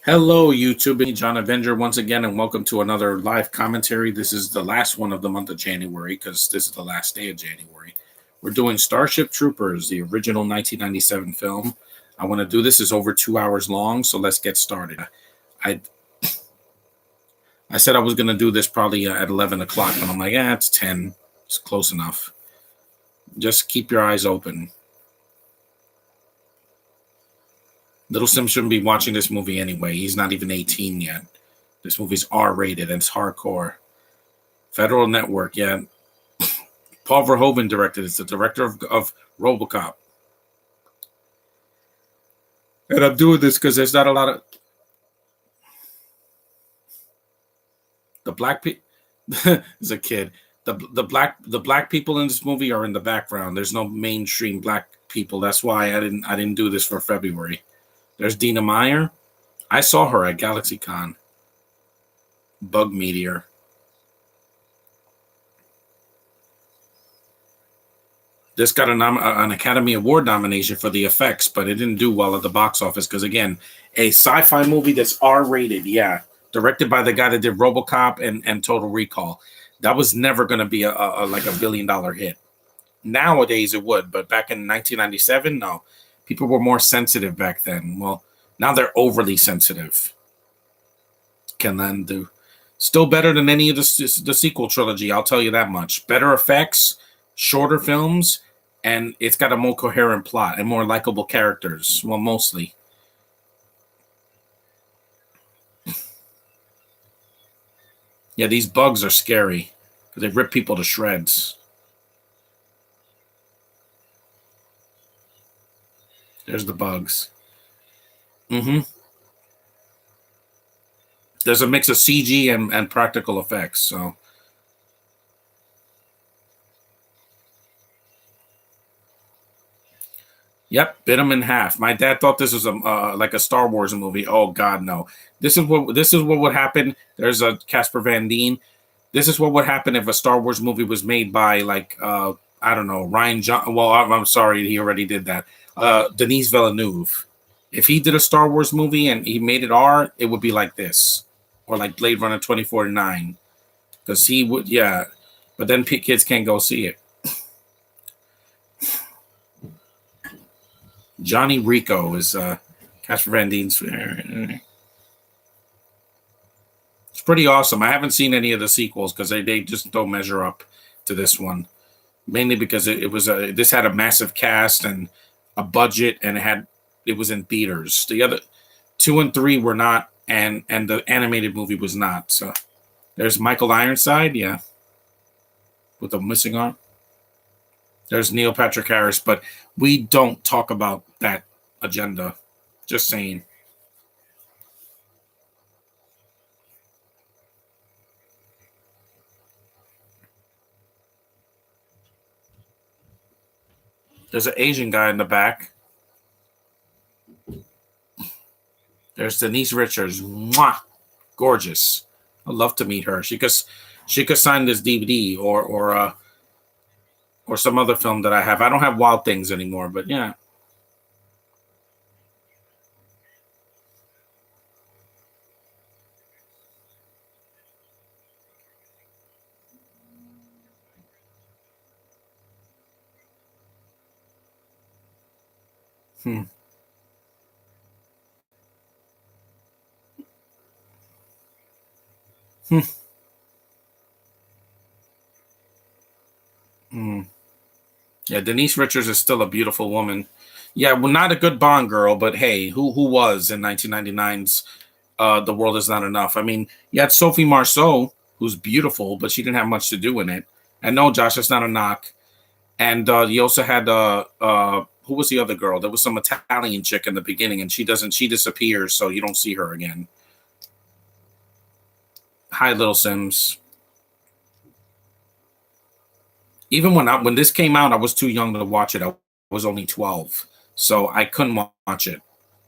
Hello, YouTube. It's John Avenger once again, and welcome to another live commentary. This is the last one of the month of January because this is the last day of January. We're doing Starship Troopers, the original 1997 film. I want to do this. It's over 2 hours long, so let's get started. I I said I was going to do this probably at 11 o'clock, but I'm like, it's 10. It's close enough. Just keep your eyes open. Little Sim shouldn't be watching this movie anyway. He's not even 18 yet. This movie's R-rated and it's hardcore. Federal Network, yeah. Paul Verhoeven directed. It's the director of RoboCop. And I'm doing this because there's not a lot of the black people. As a kid, the black people in this movie are in the background. There's no mainstream black people. That's why I didn't do this for February. There's Dina Meyer. I saw her at GalaxyCon. Bug Meteor. This got an Academy Award nomination for the effects, but it didn't do well at the box office because, again, a sci-fi movie that's R-rated, yeah, directed by the guy that did RoboCop and Total Recall. That was never going to be like $1 billion hit. Nowadays it would, but back in 1997, no. People were more sensitive back then. Well, now they're overly sensitive. Can then do still better than any of the sequel trilogy. I'll tell you that much. Better effects, shorter films, and it's got a more coherent plot and more likable characters. Well, mostly. Yeah, these bugs are scary because they rip people to shreds. There's the bugs. There's a mix of CG and practical effects. So, yep, bit them in half. My dad thought this was like a Star Wars movie. Oh God, no! This is what would happen. There's a Casper Van Dien. This is what would happen if a Star Wars movie was made by like I don't know, Ryan John. Well, I'm sorry, he already did that. Denis Villeneuve. If he did a Star Wars movie and he made it R, it would be like this, or like Blade Runner 2049, because he would, yeah. But then kids can't go see it. Johnny Rico is Casper Van Dien's. It's pretty awesome. I haven't seen any of the sequels because they just don't measure up to this one. Mainly because it was this had a massive cast and a budget, and it was in theaters. The other 2 and 3 were not, and the animated movie was not. So there's Michael Ironside, yeah, with a missing arm. There's Neil Patrick Harris, but we don't talk about that agenda. Just saying. There's an Asian guy in the back. There's Denise Richards. Mwah! Gorgeous. I'd love to meet her. She could sign this DVD or some other film that I have. I don't have Wild Things anymore, but yeah. Hmm. Hmm. Hmm. Yeah, Denise Richards is still a beautiful woman. Yeah, well, not a good Bond girl, but hey, who was in 1999's The World Is Not Enough? I mean, you had Sophie Marceau, who's beautiful, but she didn't have much to do in it. And no, Josh, it's not a knock. And you also had who was the other girl? There was some Italian chick in the beginning, and she disappears, so you don't see her again. Hi, Little Sims. Even when this came out, I was too young to watch it. I was only 12, so I couldn't watch it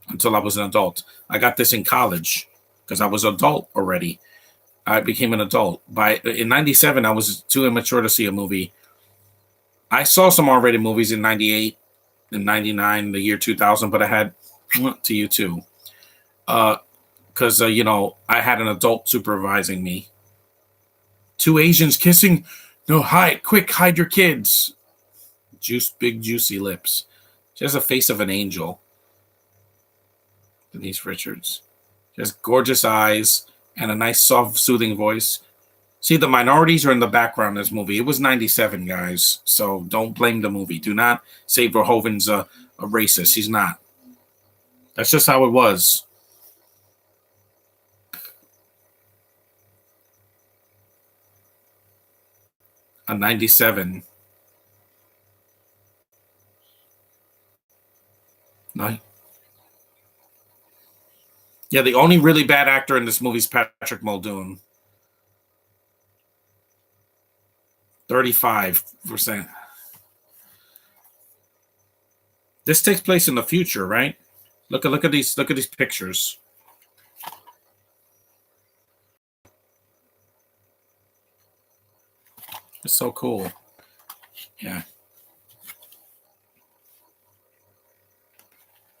until I was an adult. I got this in college because I was adult already. I became an adult. By in '97, I was too immature to see a movie. I saw some R-rated movies in '98 and '99, the year 2000, but I had to you too. Uh, because I had an adult supervising me. Two Asians kissing. No, hide, quick, hide your kids. Big juicy lips. She has the face of an angel. Denise Richards. She has gorgeous eyes and a nice, soft, soothing voice. See, the minorities are in the background in this movie. It was 97, guys. So don't blame the movie. Do not say Verhoeven's a racist. He's not. That's just how it was. A 97. No. Yeah, the only really bad actor in this movie is Patrick Muldoon. 35%. This takes place in the future, right? Look at these pictures. It's so cool. Yeah.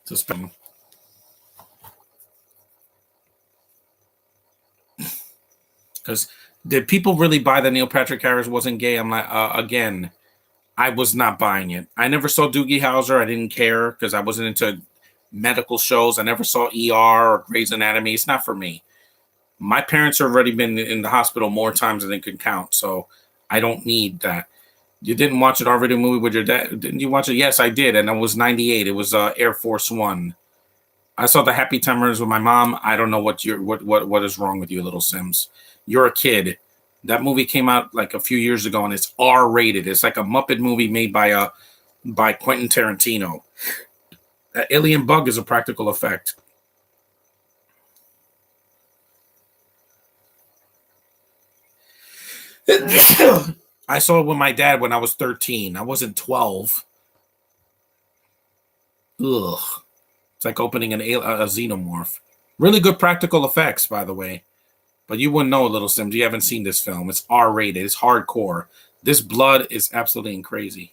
Just been because did people really buy that Neil Patrick Harris wasn't gay? I'm like, again, I was not buying it. I never saw Doogie Howser. I didn't care because I wasn't into medical shows. I never saw ER or Grey's Anatomy. It's not for me. My parents have already been in the hospital more times than they could count, so I don't need that. You didn't watch an R-rated movie with your dad? Didn't you watch it? Yes, I did, and it was 98. It was Air Force One. I saw the Happy Timers with my mom. I don't know what is wrong with you, little Sims. You're a kid. That movie came out like a few years ago, and it's R-rated. It's like a Muppet movie made by Quentin Tarantino. Alien bug is a practical effect. I saw it with my dad when I was 13. I wasn't 12. Ugh. It's like opening a xenomorph. Really good practical effects, by the way. But you wouldn't know, Little Sims. You haven't seen this film. It's R-rated. It's hardcore. This blood is absolutely crazy.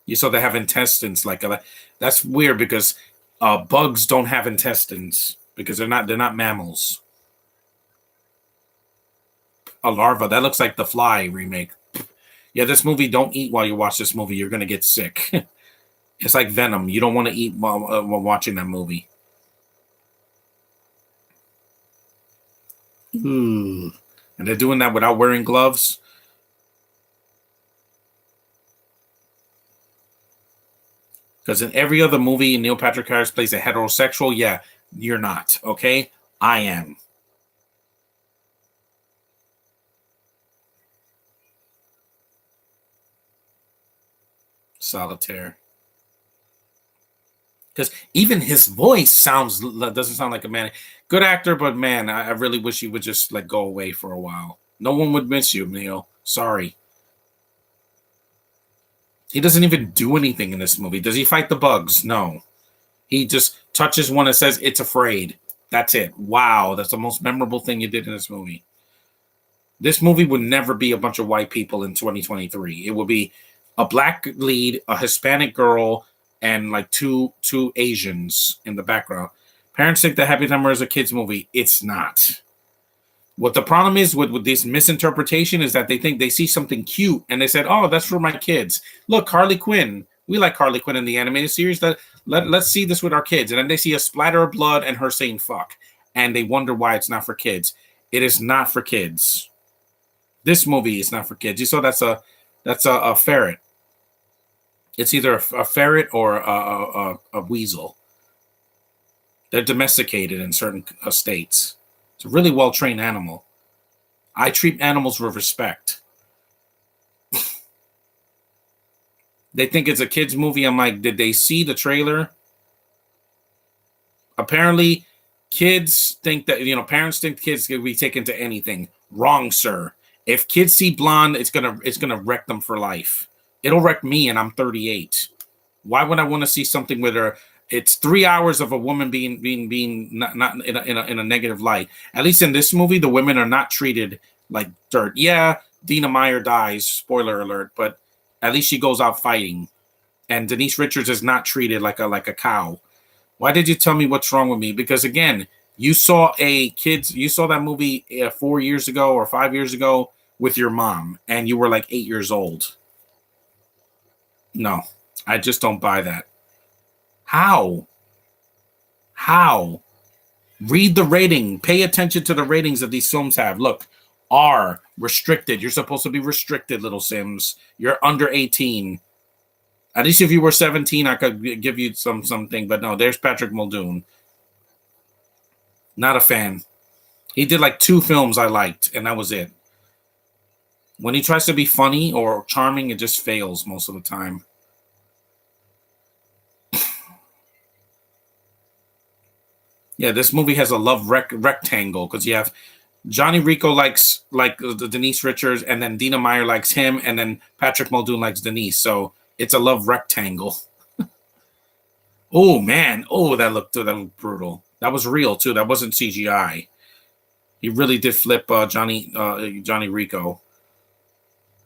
You saw they have intestines. That's weird because bugs don't have intestines because they're not mammals. A larva. That looks like the Fly remake. Yeah, this movie, don't eat while you watch this movie. You're going to get sick. It's like Venom. You don't want to eat while watching that movie. Ooh. And they're doing that without wearing gloves. Because in every other movie, Neil Patrick Harris plays a heterosexual. Yeah, you're not. Okay? I am. Solitaire. Because even his voice doesn't sound like a man. Good actor, but man, I really wish he would just go away for a while. No one would miss you, Neil. Sorry. He doesn't even do anything in this movie. Does he fight the bugs? No. He just touches one and says, "It's afraid." That's it. Wow, that's the most memorable thing you did in this movie. This movie would never be a bunch of white people in 2023. It would be a black lead, a Hispanic girl, and two Asians in the background. Parents think that Happy Time is a kids movie. It's not. What the problem is with this misinterpretation is that they think they see something cute and they said, "Oh, that's for my kids. Look, Harley Quinn. We like Harley Quinn in the animated series. Let's see this with our kids." And then they see a splatter of blood and her saying "fuck," and they wonder why it's not for kids. It is not for kids. This movie is not for kids. You saw that's a ferret. It's either a ferret or a weasel. They're domesticated in certain states. It's a really well-trained animal. I treat animals with respect. They think it's a kid's movie. I'm like, did they see the trailer? Apparently, kids think that, parents think kids can be taken to anything. Wrong, sir. If kids see blonde, it's gonna wreck them for life. It'll wreck me, and I'm 38. Why would I want to see something with her? It's 3 hours of a woman being not in a negative light. At least in this movie, the women are not treated like dirt. Yeah, Dina Meyer dies. Spoiler alert. But at least she goes out fighting. and Denise Richards is not treated like a cow. Why did you tell me what's wrong with me? Because again, you saw that movie 4 years ago or 5 years ago with your mom, and you were like 8 years old. No, I just don't buy that. How? How? Read the rating. Pay attention to the ratings that these films have. Look, R restricted. You're supposed to be restricted, little Sims. You're under 18. At least if you were 17, I could give you something. But no, there's Patrick Muldoon. Not a fan. He did like 2 films I liked, and that was it. When he tries to be funny or charming, it just fails most of the time. Yeah, this movie has a love rectangle because you have Johnny Rico likes like the Denise Richards, and then Dina Meyer likes him, and then Patrick Muldoon likes Denise. So it's a love rectangle. Oh man, that looked brutal. That was real too. That wasn't CGI. He really did flip Johnny Rico.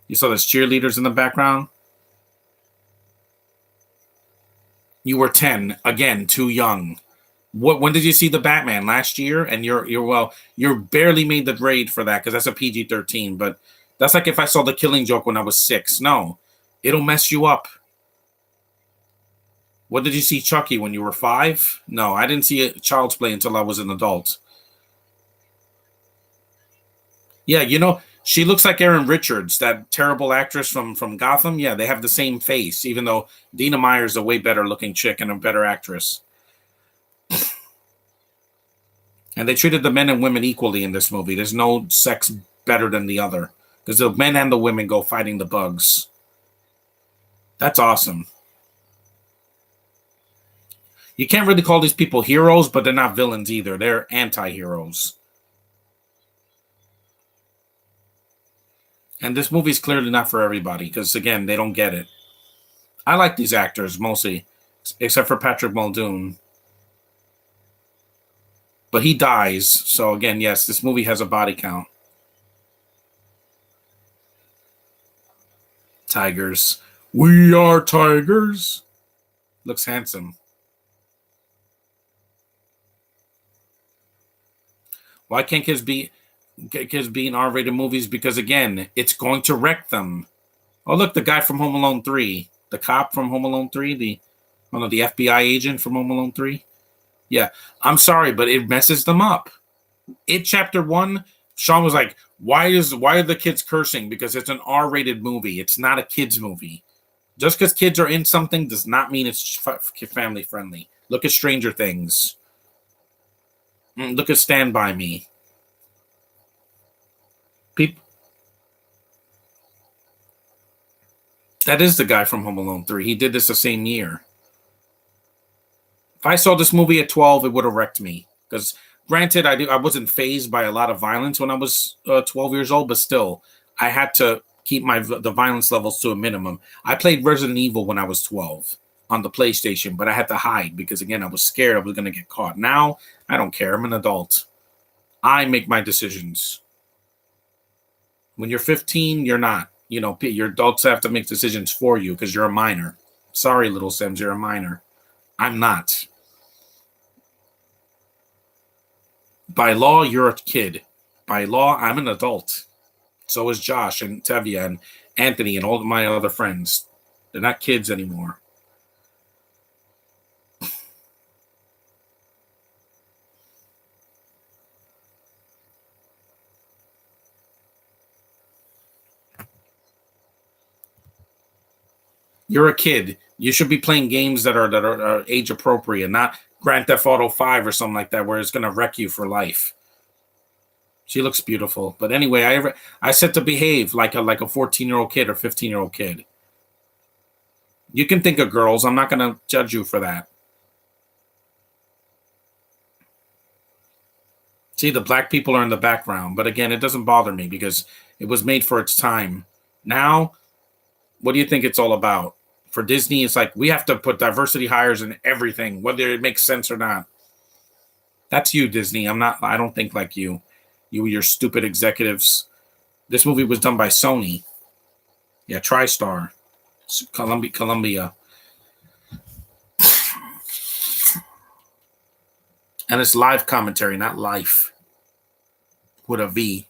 You saw those cheerleaders in the background. You were 10 again, too young. When did you see the Batman? Last year, and you're barely made the grade for that because that's a PG-13. But that's like if I saw The Killing Joke when I was 6. No, it'll mess you up. What did you see Chucky when you were 5? No, I didn't see Child's Play until I was an adult. Yeah, she looks like Erin Richards, that terrible actress from Gotham. Yeah, they have the same face, even though Dina Meyer's a way better looking chick and a better actress. And they treated the men and women equally in this movie. There's no sex better than the other because the men and the women go fighting the bugs. That's awesome. You can't really call these people heroes, but they're not villains either. They're anti-heroes. And this movie's clearly not for everybody because, again, they don't get it. I like these actors mostly, except for Patrick Muldoon. But he dies. So, again, yes, this movie has a body count. Tigers. We are tigers. Looks handsome. Why can't kids be in R-rated movies? Because, again, it's going to wreck them. Oh, look, the guy from Home Alone 3. The cop from Home Alone 3. The FBI agent from Home Alone 3. Yeah, I'm sorry, but it messes them up. Chapter 1, Sean was like, why are the kids cursing? Because it's an R-rated movie. It's not a kids movie. Just because kids are in something does not mean it's family friendly. Look at Stranger Things. Look at Stand By Me. That is the guy from Home Alone 3. He did this the same year. If I saw this movie at 12, it would have wrecked me. Because, granted, I wasn't fazed by a lot of violence when I was 12 years old, but still, I had to keep the violence levels to a minimum. I played Resident Evil when I was 12 on the PlayStation, but I had to hide because, again, I was scared I was going to get caught. Now, I don't care. I'm an adult. I make my decisions. When you're 15, you're not. Your adults have to make decisions for you because you're a minor. Sorry, little Sims, you're a minor. I'm not. By law, you're a kid. By law, I'm an adult. So is Josh and Tevya and Anthony and all of my other friends. They're not kids anymore. You're a kid. You should be playing games that are age appropriate, not Grand Theft Auto 5 or something like that, where it's going to wreck you for life. She looks beautiful, but anyway, I said to behave like a 14-year-old kid or 15-year-old kid. You can think of girls. I'm not going to judge you for that. See, the black people are in the background, but again, it doesn't bother me because it was made for its time. Now, what do you think it's all about? For Disney, it's like we have to put diversity hires in everything, whether it makes sense or not. That's you, Disney. I don't think like you. Your stupid executives. This movie was done by Sony. Yeah, TriStar. Columbia. And it's live commentary, not life with a V.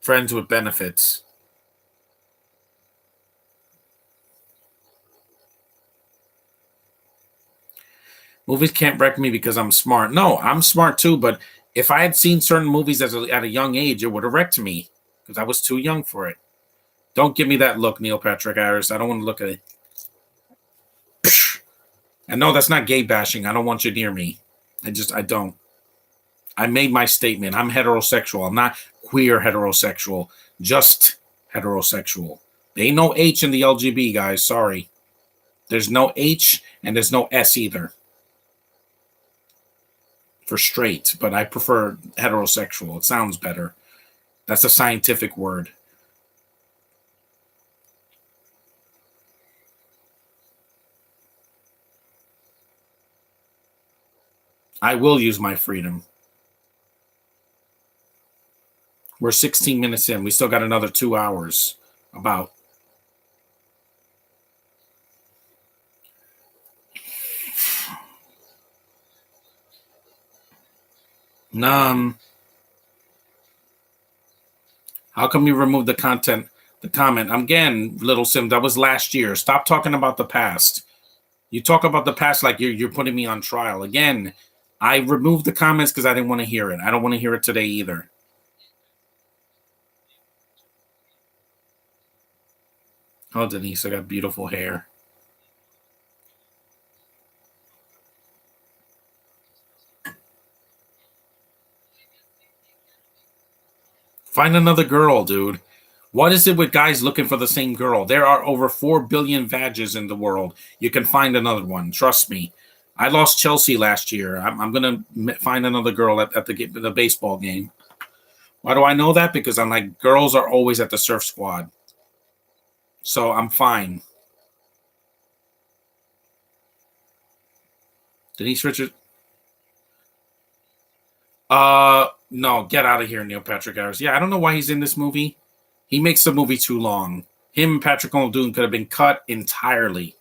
Friends with benefits. Movies can't wreck me because I'm smart. No, I'm smart too, but if I had seen certain movies at a young age, it would have wrecked me because I was too young for it. Don't give me that look, Neil Patrick Harris. I don't want to look at it. And no, that's not gay bashing. I don't want you near me. I don't. I made my statement. I'm heterosexual. I'm not queer heterosexual, just heterosexual. There ain't no H in the LGB, guys. Sorry. There's no H and there's no S either for straight, but I prefer heterosexual. It sounds better. That's a scientific word. I will use my freedom. We're 16 minutes in. We still got another 2 hours. About. How come you removed the content, the comment? Again, Little Sim, that was last year. Stop talking about the past. You talk about the past like you're putting me on trial. Again, I removed the comments because I didn't want to hear it. I don't want to hear it today either. Oh, Denise, I got beautiful hair. Find another girl, dude. What is it with guys looking for the same girl? There are over 4 billion vages in the world. You can find another one. Trust me. I lost Chelsea last year. I'm going to find another girl at the baseball game. Why do I know that? Because I'm like, girls are always at the surf squad. So I'm fine. Denise Richards. No, get out of here, Neil Patrick Harris. Yeah, I don't know why he's in this movie. He makes the movie too long. Him and Patrick Muldoon could have been cut entirely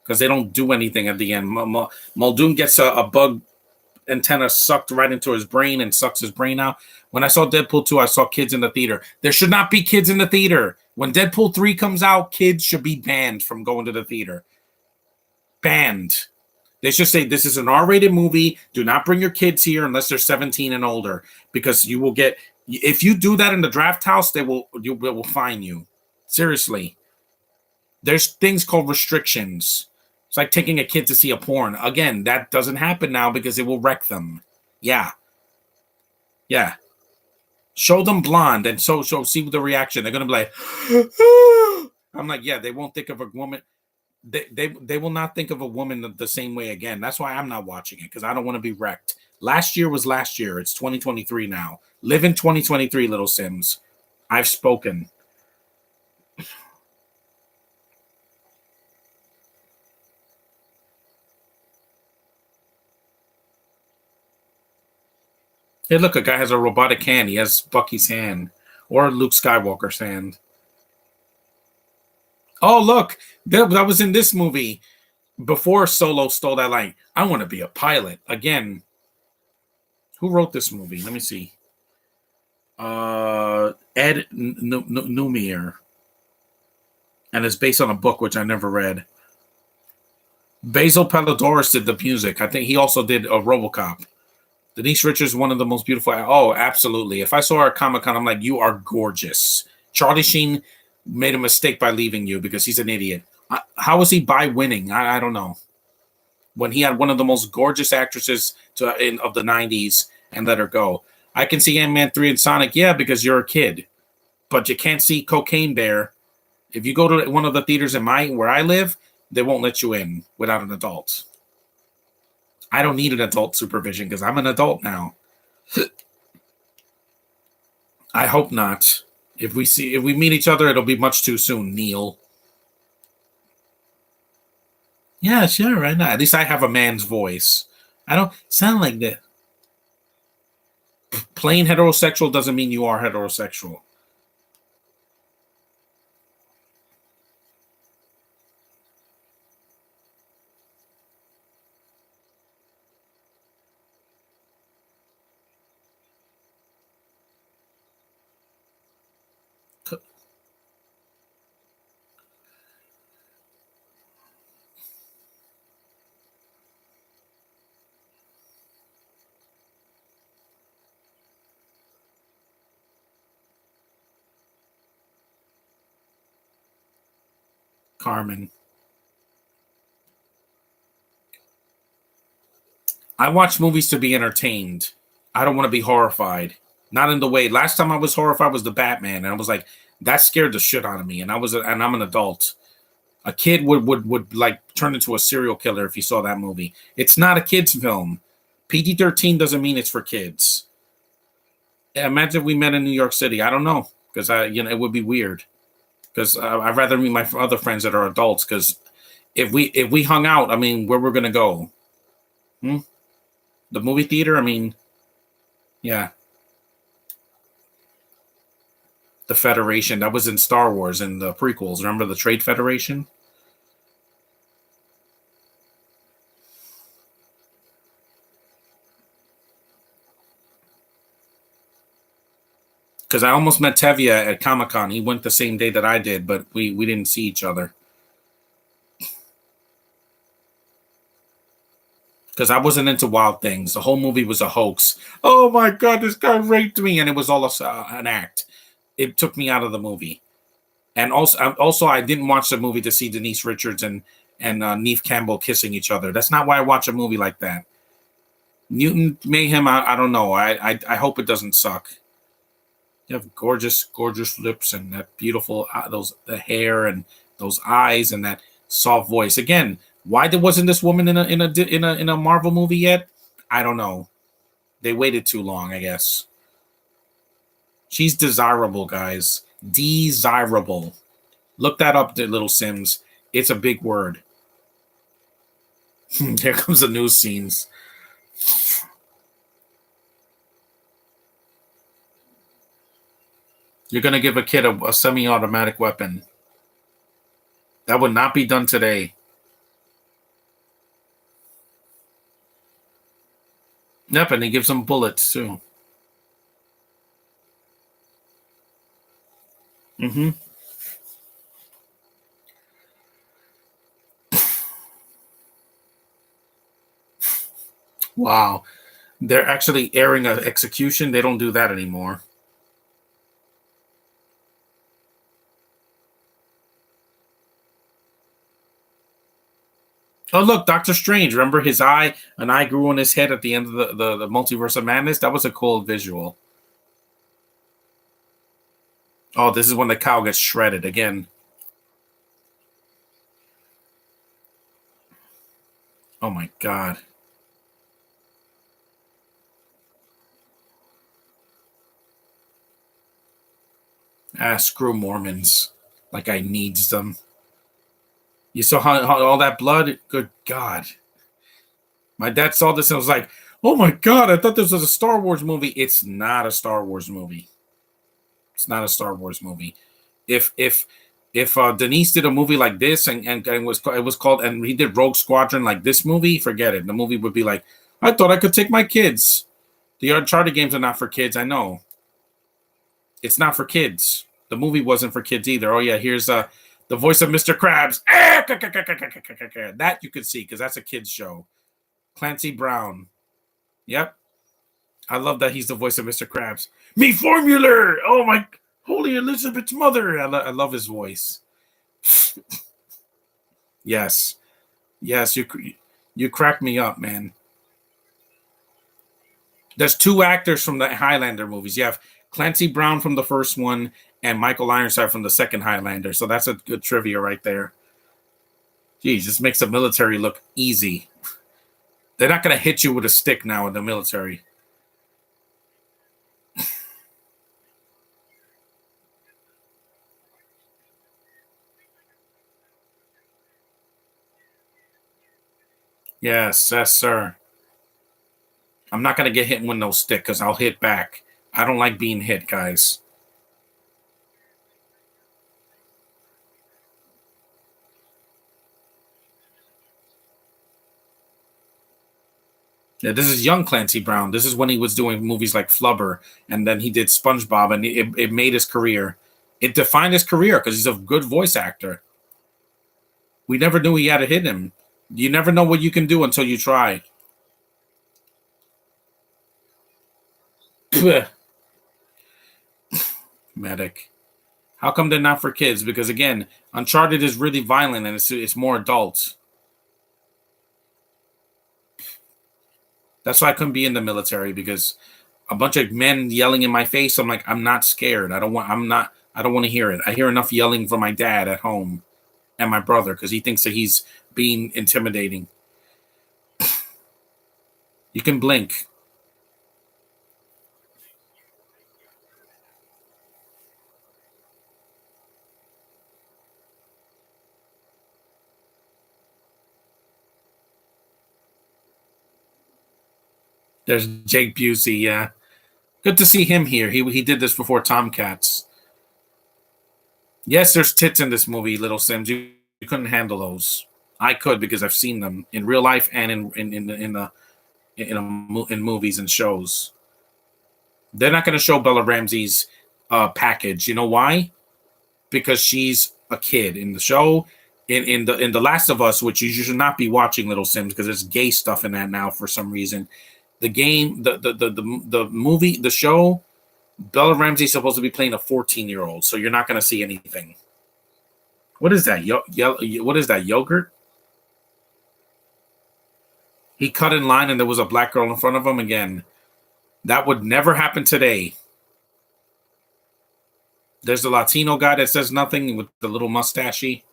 because they don't do anything at the end. Muldoon gets a bug antenna sucked right into his brain and sucks his brain out. When I saw Deadpool 2, I saw kids in the theater. There should not be kids in the theater. When Deadpool 3 comes out, kids should be banned from going to the theater. Banned. They should say this is an R-rated movie. Do not bring your kids here unless they're 17 and older, because you will get. If you do that in the draft house, they will fine you. Seriously, there's things called restrictions. It's like taking a kid to see a porn. Again, that doesn't happen now because it will wreck them. Yeah, yeah. Show them blonde and so see the reaction. They're gonna be like, I'm like, yeah. They won't think of a woman. They will not think of a woman the same way again. That's why I'm not watching it, because I don't want to be wrecked. Last year was last year. It's 2023 now. Live in 2023, Little Sims. I've spoken. Hey, look, a guy has a robotic hand. He has Bucky's hand or Luke Skywalker's hand. Oh, look, that was in this movie before Solo stole that line. I want to be a pilot again. Who wrote this movie? Let me see. Ed Numier, and it's based on a book which I never read. Basil Palladores did the music. I think he also did a RoboCop. Denise Richards, one of the most beautiful. Oh, absolutely. If I saw her at Comic-Con, I'm like, you are gorgeous. Charlie Sheen made a mistake by leaving you because he's an idiot. How was he by winning? I don't know. When he had one of the most gorgeous actresses of the 90s and let her go. I can see Ant-Man 3 and Sonic, yeah, because you're a kid. But you can't see Cocaine Bear. If you go to one of the theaters where I live, they won't let you in without an adult. I don't need an adult supervision because I'm an adult now. I hope not. If we meet each other, it'll be much too soon, Neil. Yeah, sure, right now. At least I have a man's voice. I don't sound like that. Plain heterosexual doesn't mean you are heterosexual. Carmen. I watch movies to be entertained. I don't want to be horrified. Not in the way. Last time I was horrified was the Batman, and I was like, that scared the shit out of me. And I'm an adult. A kid would like turn into a serial killer if he saw that movie. It's not a kids film. PG-13 doesn't mean it's for kids. Imagine if we met in New York City. I don't know, because it would be weird. Because I'd rather meet my other friends that are adults. Because if we hung out, I mean, where we're gonna go? Hmm? The movie theater. I mean, yeah, the Federation that was in Star Wars and the prequels. Remember the Trade Federation? Because I almost met Tevye at Comic Con. He went the same day that I did, but we didn't see each other because I wasn't into Wild Things. The whole movie was a hoax. Oh my god, this guy raped me, and it was all an act. It took me out of the movie. And also, I didn't watch the movie to see Denise Richards and Neve Campbell kissing each other. That's not why I watch a movie like that. Mutant Mayhem. I don't know. I hope it doesn't suck. You have gorgeous, gorgeous lips and that beautiful the hair and those eyes and that soft voice. Again, why wasn't this woman in a Marvel movie yet? I don't know. They waited too long, I guess. She's desirable, guys. Desirable. Look that up, little Sims. It's a big word. Here comes the news scenes. You're going to give a kid a semi-automatic weapon. That would not be done today. Yep, and he gives them bullets, too. Mm-hmm. Wow. They're actually airing an execution. They don't do that anymore. Oh, look, Doctor Strange. Remember his eye? An eye grew on his head at the end of the Multiverse of Madness? That was a cool visual. Oh, this is when the cow gets shredded again. Oh, my God. Ah, screw Mormons. Like I needs them. You saw how all that blood? Good God. My dad saw this and was like, oh my God, I thought this was a Star Wars movie. It's not a Star Wars movie. It's not a Star Wars movie. If Denise did a movie like this and was called and he did Rogue Squadron like this movie, forget it. The movie would be like, I thought I could take my kids. The Uncharted games are not for kids. I know. It's not for kids. The movie wasn't for kids either. Oh yeah, here's the voice of Mr. Krabs. That you could see because that's a kids show. Clancy Brown. Yep. I love that he's the voice of Mr. Krabs. Me formula. Oh my holy Elizabeth's mother. I love his voice. Yes. Yes, you crack me up, man. There's two actors from the Highlander movies. You have Clancy Brown from the first one and Michael Ironside from the second Highlander. So that's a good trivia right there. Geez, this makes the military look easy. They're not going to hit you with a stick now in the military. Yes, sir. I'm not going to get hit with no stick because I'll hit back. I don't like being hit, guys. Yeah, this is young Clancy Brown. This is when he was doing movies like Flubber, and then he did SpongeBob, and it made his career. It defined his career because he's a good voice actor. We never knew he had it hit him. You never know what you can do until you try. Medic. How come they're not for kids? Because again, Uncharted is really violent and it's more adult. That's why I couldn't be in the military because a bunch of men yelling in my face. I'm like, I'm not scared. I don't want. I'm not. I don't want to hear it. I hear enough yelling from my dad at home and my brother because he thinks that he's being intimidating. You can blink. There's Jake Busey. Yeah, good to see him here. He did this before Tomcats. Yes, there's tits in this movie, Little Sims. You couldn't handle those. I could because I've seen them in real life and in movies and shows. They're not going to show Bella Ramsey's package. You know why? Because she's a kid in the show. In the Last of Us, which you should not be watching, Little Sims, because there's gay stuff in that now for some reason. The game, the movie, the show, Bella Ramsey's supposed to be playing a 14-year-old, so you're not going to see anything. What is that? What is that? Yogurt? He cut in line, and there was a black girl in front of him again. That would never happen today. There's the Latino guy that says nothing with the little mustachey.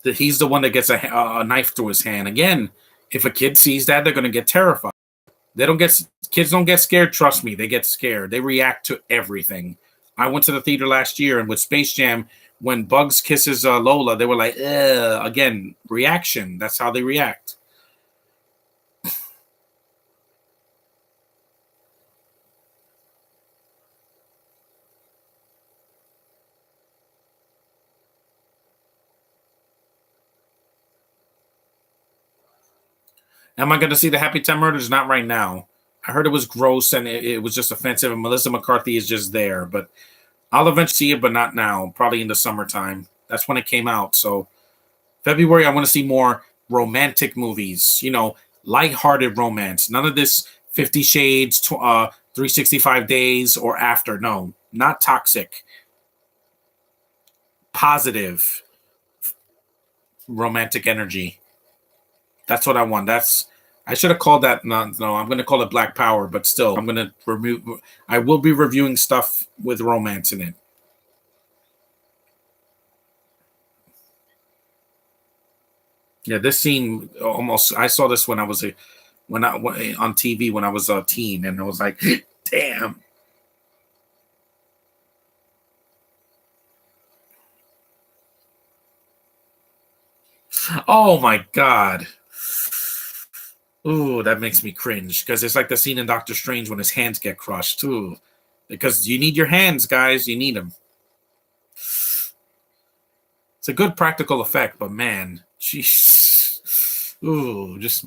He's the one that gets a knife through his hand. Again, if a kid sees that, they're going to get terrified. They don't get Kids don't get scared. Trust me, they get scared. They react to everything. I went to the theater last year, and with Space Jam, when Bugs kisses Lola, they were like, ugh. Again, reaction. That's how they react. Am I going to see the Happy Time Murders? Not right now. I heard it was gross and it was just offensive, and Melissa McCarthy is just there. But I'll eventually see it, but not now. Probably in the summertime. That's when it came out. So February, I want to see more romantic movies. Lighthearted romance. None of this 50 Shades, 365 Days, or After. No, not toxic. Positive romantic energy. That's what I want. I should have called that. No, I'm going to call it Black Power, but still, I'm going to remove. I will be reviewing stuff with romance in it. Yeah, this scene almost. I saw this when I was on TV when I was a teen, and I was like, damn. Oh my god. Ooh, that makes me cringe because it's like the scene in Doctor Strange when his hands get crushed. Ooh, because you need your hands, guys. You need them. It's a good practical effect, but man, sheesh. Ooh, just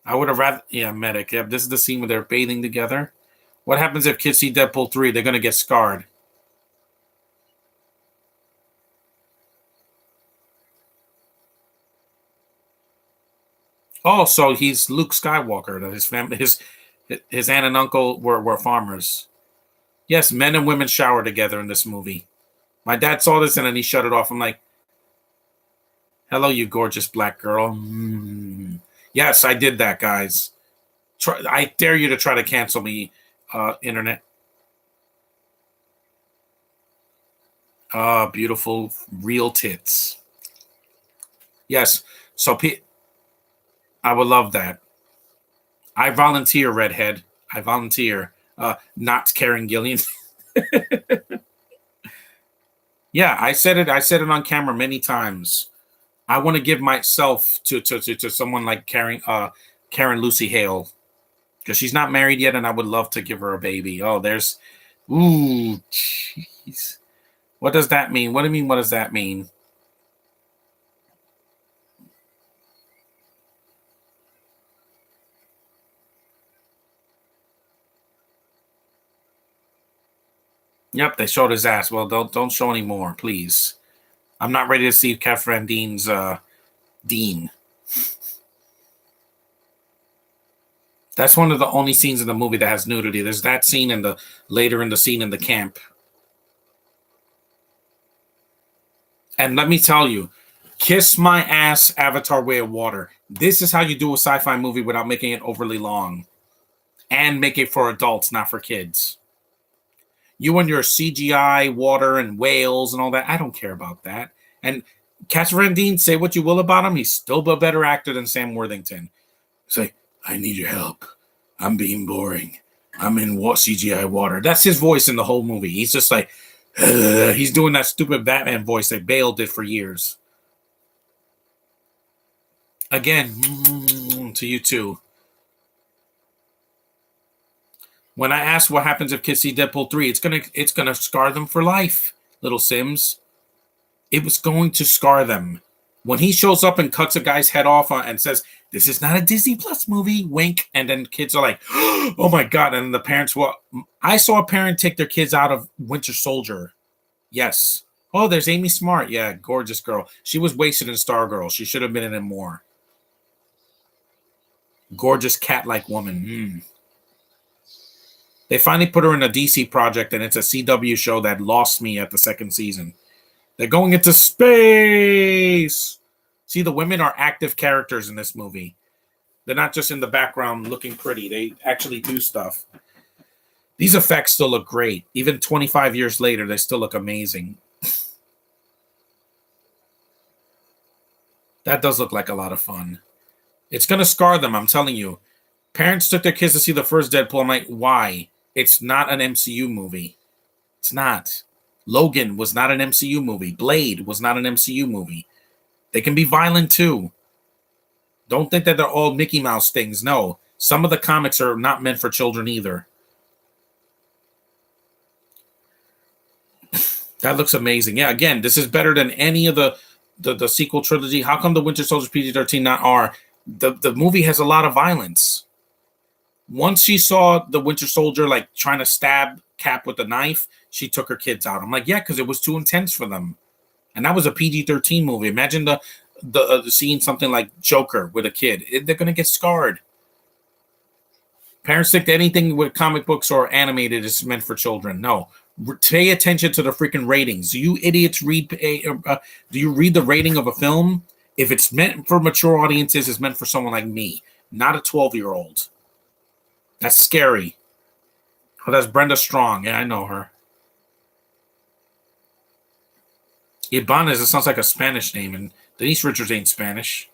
I would have rather. Yeah, medic. Yeah, this is the scene where they're bathing together. What happens if kids see Deadpool 3? They're gonna get scarred. Oh, so he's Luke Skywalker. That his family, his aunt and uncle were farmers. Yes, men and women shower together in this movie. My dad saw this and then he shut it off. I'm like, "Hello, you gorgeous black girl." Mm. Yes, I did that, guys. I dare you to try to cancel me, internet. Beautiful, real tits. Yes. So I would love that. I volunteer, redhead. I volunteer. Not Karen Gillian. Yeah, I said it. I said it on camera many times. I want to give myself to someone like Karen Lucy Hale because she's not married yet, and I would love to give her a baby. Oh, there's, ooh, jeez. What does that mean? What do you mean? What does that mean? Yep, they showed his ass. Well, don't show any more, please. I'm not ready to see Kath Van Dien's Dean. That's one of the only scenes in the movie that has nudity. There's that scene and the later in the scene in the camp. And let me tell you, kiss my ass, Avatar: Way of Water. This is how you do a sci-fi movie without making it overly long, and make it for adults, not for kids. You and your CGI water and whales and all that. I don't care about that. And Kat Van Dien, say what you will about him, he's still a better actor than Sam Worthington. Say, I need your help. I'm being boring. I'm in CGI water. That's his voice in the whole movie. He's just like, he's doing that stupid Batman voice that Bale did for years. Again, to you too. When I ask what happens if kids see Deadpool 3, it's gonna scar them for life, little Sims. It was going to scar them. When he shows up and cuts a guy's head off and says, this is not a Disney Plus movie, wink, and then kids are like, oh my God. And the parents, I saw a parent take their kids out of Winter Soldier. Yes. Oh, there's Amy Smart. Yeah, gorgeous girl. She was wasted in Stargirl. She should have been in it more. Gorgeous cat-like woman. They finally put her in a DC project, and it's a CW show that lost me at the second season. They're going into space. See, the women are active characters in this movie. They're not just in the background looking pretty. They actually do stuff. These effects still look great. Even 25 years later, they still look amazing. That does look like a lot of fun. It's going to scar them, I'm telling you. Parents took their kids to see the first Deadpool. I'm like, why? It's not an MCU movie. It's not. Logan was not an MCU movie. Blade was not an MCU movie. They can be violent too. Don't think that they're all Mickey Mouse things. No. Some of the comics are not meant for children either. That looks amazing. Yeah, again, this is better than any of the sequel trilogy. How come the Winter Soldier's PG-13 not R? The movie has a lot of violence. Once she saw the Winter Soldier like trying to stab Cap with a knife, she took her kids out. I'm like, yeah, because it was too intense for them. And that was a PG-13 movie. Imagine the seeing something like Joker with a kid. They're going to get scarred. Parents think that anything with comic books or animated is meant for children. No. Pay attention to the freaking ratings. Do you idiots read? Do you read the rating of a film? If it's meant for mature audiences, it's meant for someone like me, not a 12-year-old. That's scary. Oh, that's Brenda Strong. Yeah, I know her. Ibanez, it sounds like a Spanish name, and Denise Richards ain't Spanish.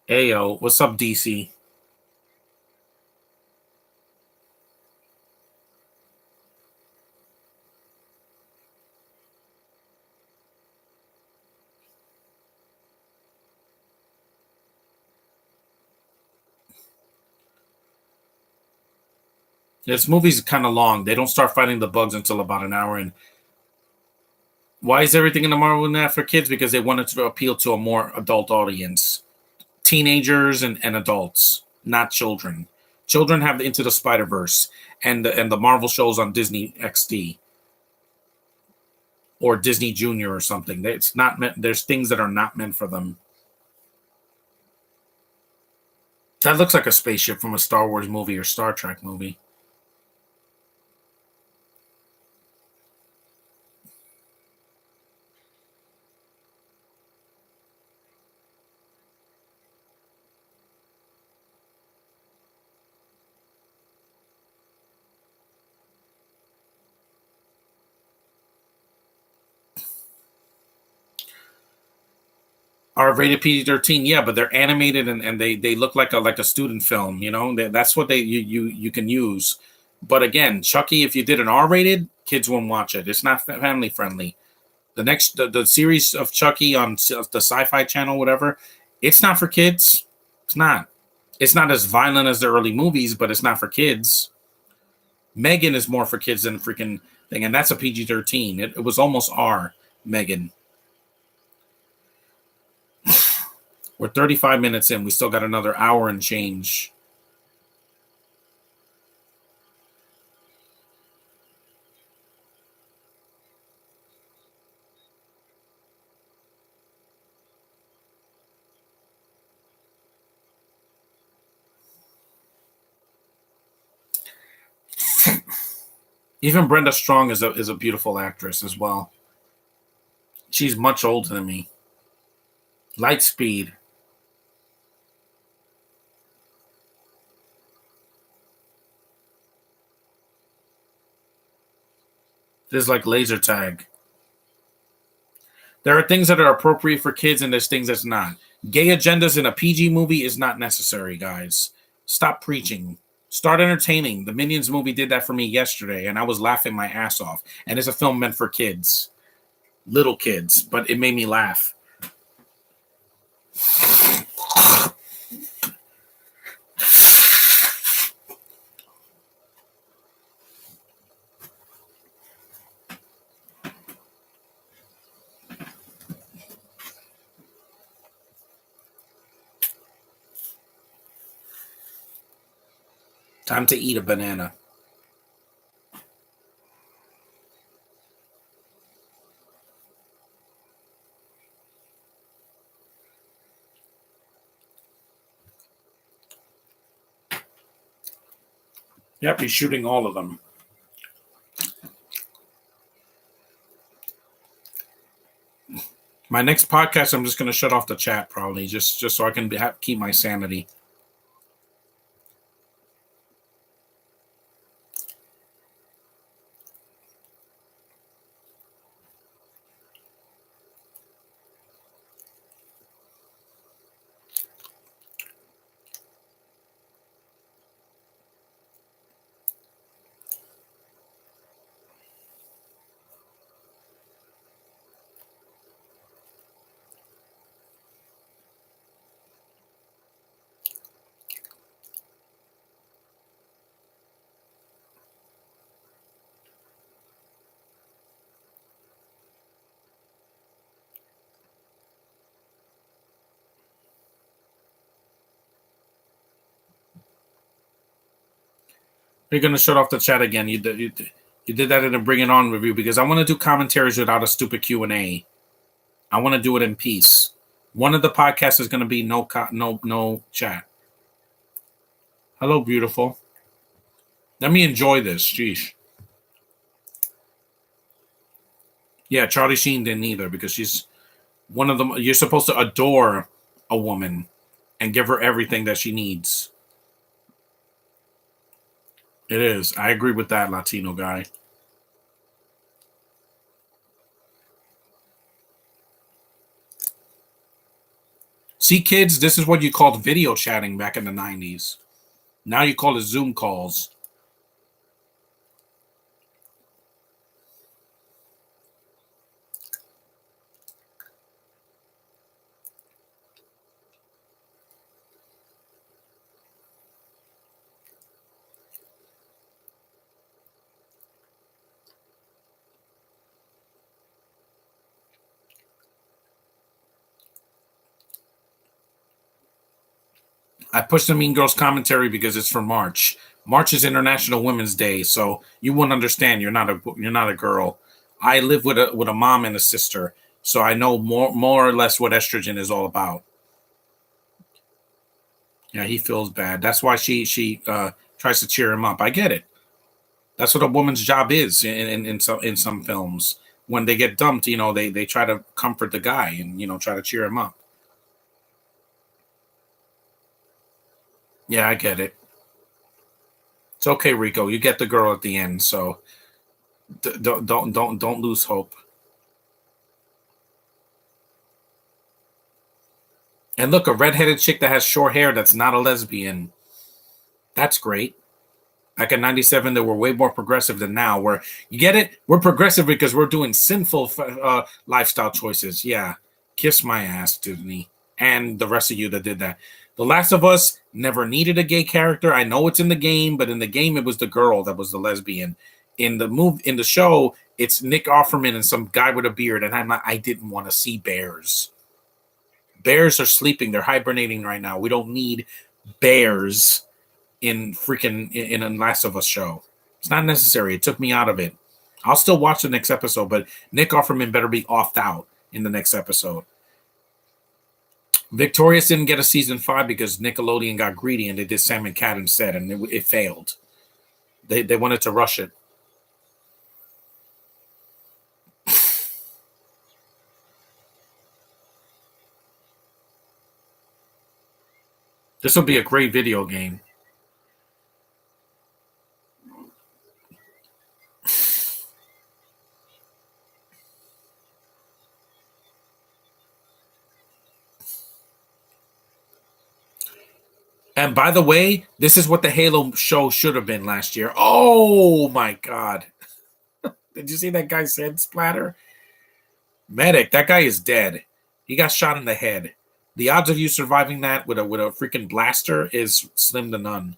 Ayo, what's up, DC? This movie's kind of long. They don't start fighting the bugs until about an hour in. Why is everything in the Marvel not for kids? Because they wanted to appeal to a more adult audience. Teenagers and adults, not children. Children have the Into the Spider-Verse and the Marvel shows on Disney XD or Disney Junior or something. It's not meant. There's things that are not meant for them. That looks like a spaceship from a Star Wars movie or Star Trek movie. Are rated PG-13, yeah, but they're animated and they look like a student film. That's what you can use. But again, Chucky, if you did an R-rated, kids won't watch it. It's not family friendly. The series of Chucky on the Sci-Fi Channel, whatever, it's not for kids. It's not. It's not as violent as the early movies, but it's not for kids. Megan is more for kids than freaking thing, and that's a PG-13. It was almost R, Megan. We're 35 minutes in. We still got another hour and change. Even Brenda Strong is a beautiful actress as well. She's much older than me. Lightspeed. This is like laser tag. There are things that are appropriate for kids, and there's things that's not. Gay agendas in a PG movie is not necessary, guys. Stop preaching. Start entertaining. The Minions movie did that for me yesterday, and I was laughing my ass off. And it's a film meant for kids. Little kids, but it made me laugh. Time to eat a banana. Yep, he's shooting all of them. My next podcast, I'm just going to shut off the chat probably, just so I can keep my sanity. You're going to shut off the chat again. You did that in a Bring It On review because I want to do commentaries without a stupid Q&A. I want to do it in peace. One of the podcasts is going to be no chat. Hello, beautiful. Let me enjoy this. Sheesh. Yeah, Charlie Sheen didn't either because she's one of them. You're supposed to adore a woman and give her everything that she needs. It is. I agree with that, Latino guy. See, kids, this is what you called video chatting back in the 90s. Now you call it Zoom calls. I pushed the Mean Girls commentary because it's for March. March is International Women's Day, so you wouldn't understand. You're not a girl. I live with a mom and a sister, so I know more or less what estrogen is all about. Yeah, he feels bad. That's why she tries to cheer him up. I get it. That's what a woman's job is in some films. When they get dumped, they try to comfort the guy and try to cheer him up. Yeah, I get it. It's okay, Rico. You get the girl at the end, so don't lose hope. And look, a redheaded chick that has short hair that's not a lesbian. That's great. Back in '97, they were way more progressive than now. Where you get it? We're progressive because we're doing sinful lifestyle choices. Yeah, kiss my ass, Disney, and the rest of you that did that. The Last of Us never needed a gay character. I know it's in the game, but in the game, it was the girl that was the lesbian. In the show, it's Nick Offerman and some guy with a beard, and I didn't want to see bears. Bears are sleeping; they're hibernating right now. We don't need bears in freaking in a Last of Us show. It's not necessary. It took me out of it. I'll still watch the next episode, but Nick Offerman better be offed out in the next episode. Victorious didn't get a season 5 because Nickelodeon got greedy and they did Sam and Cat instead, and it failed. They wanted to rush it. This will be a great video game. And by the way, this is what the Halo show should have been last year. Oh my God. Did you see that guy's head splatter? Medic, that guy is dead. He got shot in the head. The odds of you surviving that with a freaking blaster is slim to none.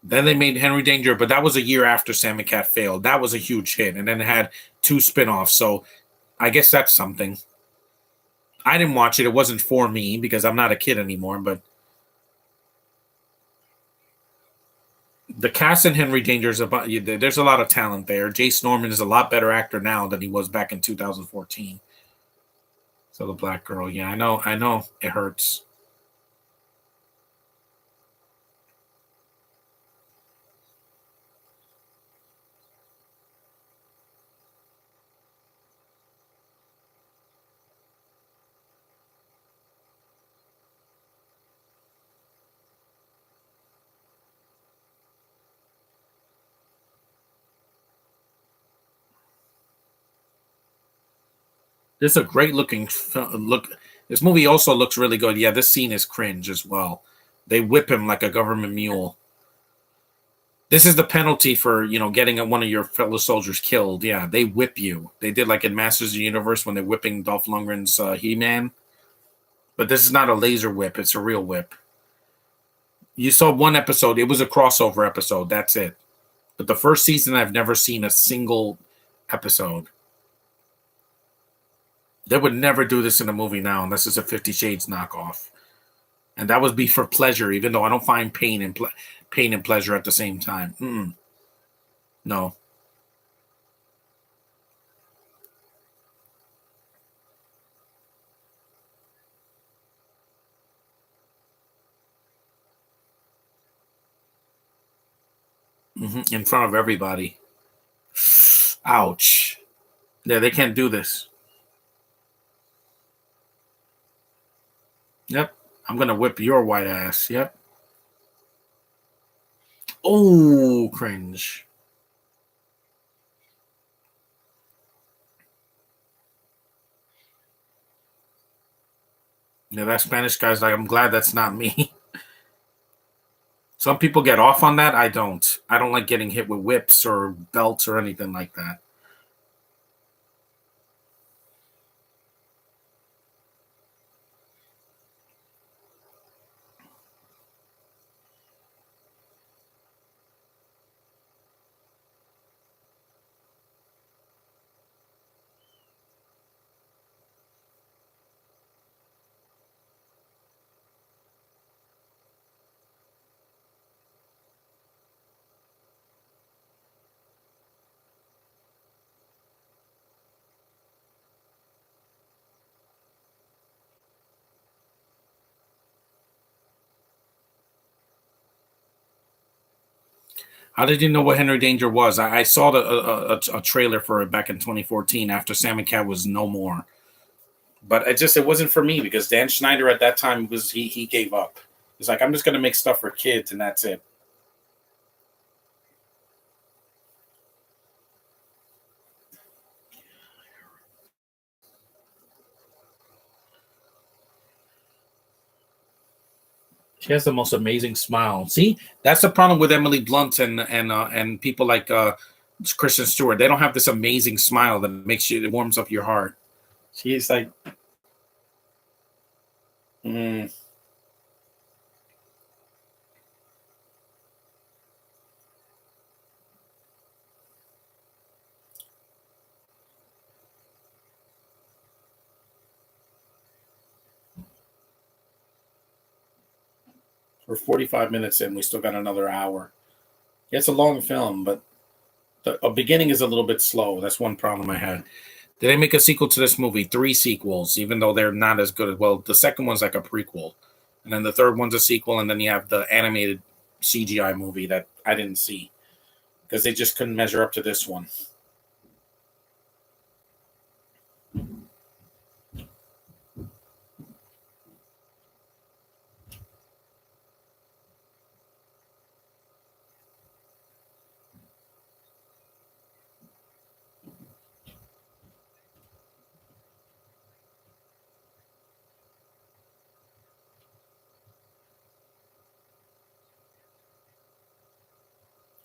Then they made Henry Danger, but that was a year after Sam and Cat failed. That was a huge hit. And then it had 2 spin-offs. So I guess that's something. I didn't watch it. It wasn't for me because I'm not a kid anymore, but the cast in Henry Danger is about. There's a lot of talent there. Jace Norman is a lot better actor now than he was back in 2014. So the black girl, yeah, I know, it hurts. This is a great looking look. This movie also looks really good. Yeah, this scene is cringe as well. They whip him like a government mule. This is the penalty for getting one of your fellow soldiers killed. Yeah, they whip you. They did like in Masters of the Universe when they're whipping Dolph Lundgren's He-Man. But this is not a laser whip; it's a real whip. You saw one episode; it was a crossover episode. That's it. But the first season, I've never seen a single episode. They would never do this in a movie now unless it's a 50 Shades knockoff. And that would be for pleasure, even though I don't find pain and pleasure at the same time. No. In front of everybody. Ouch. Yeah, they can't do this. Yep. I'm going to whip your white ass. Yep. Oh, cringe. Yeah, that Spanish guy's like, I'm glad that's not me. Some people get off on that. I don't. I don't like getting hit with whips or belts or anything like that. How did you know what Henry Danger was? I saw a trailer for it back in 2014 after Sam and Cat was no more. But it wasn't for me because Dan Schneider at that time he gave up. He's like, I'm just gonna make stuff for kids and that's it. She has the most amazing smile. See, that's the problem with Emily Blunt and people like It's Kristen Stewart. They don't have this amazing smile that makes you, it warms up your heart. She's like, mm, we're 45 minutes in. We still got another hour. It's a long film, but the beginning is a little bit slow. That's one problem I had. Did they make a sequel to this movie? Three sequels, even though they're not as good as well. The second one's like a prequel, and then the third one's a sequel, and then you have the animated CGI movie that I didn't see because they just couldn't measure up to this one.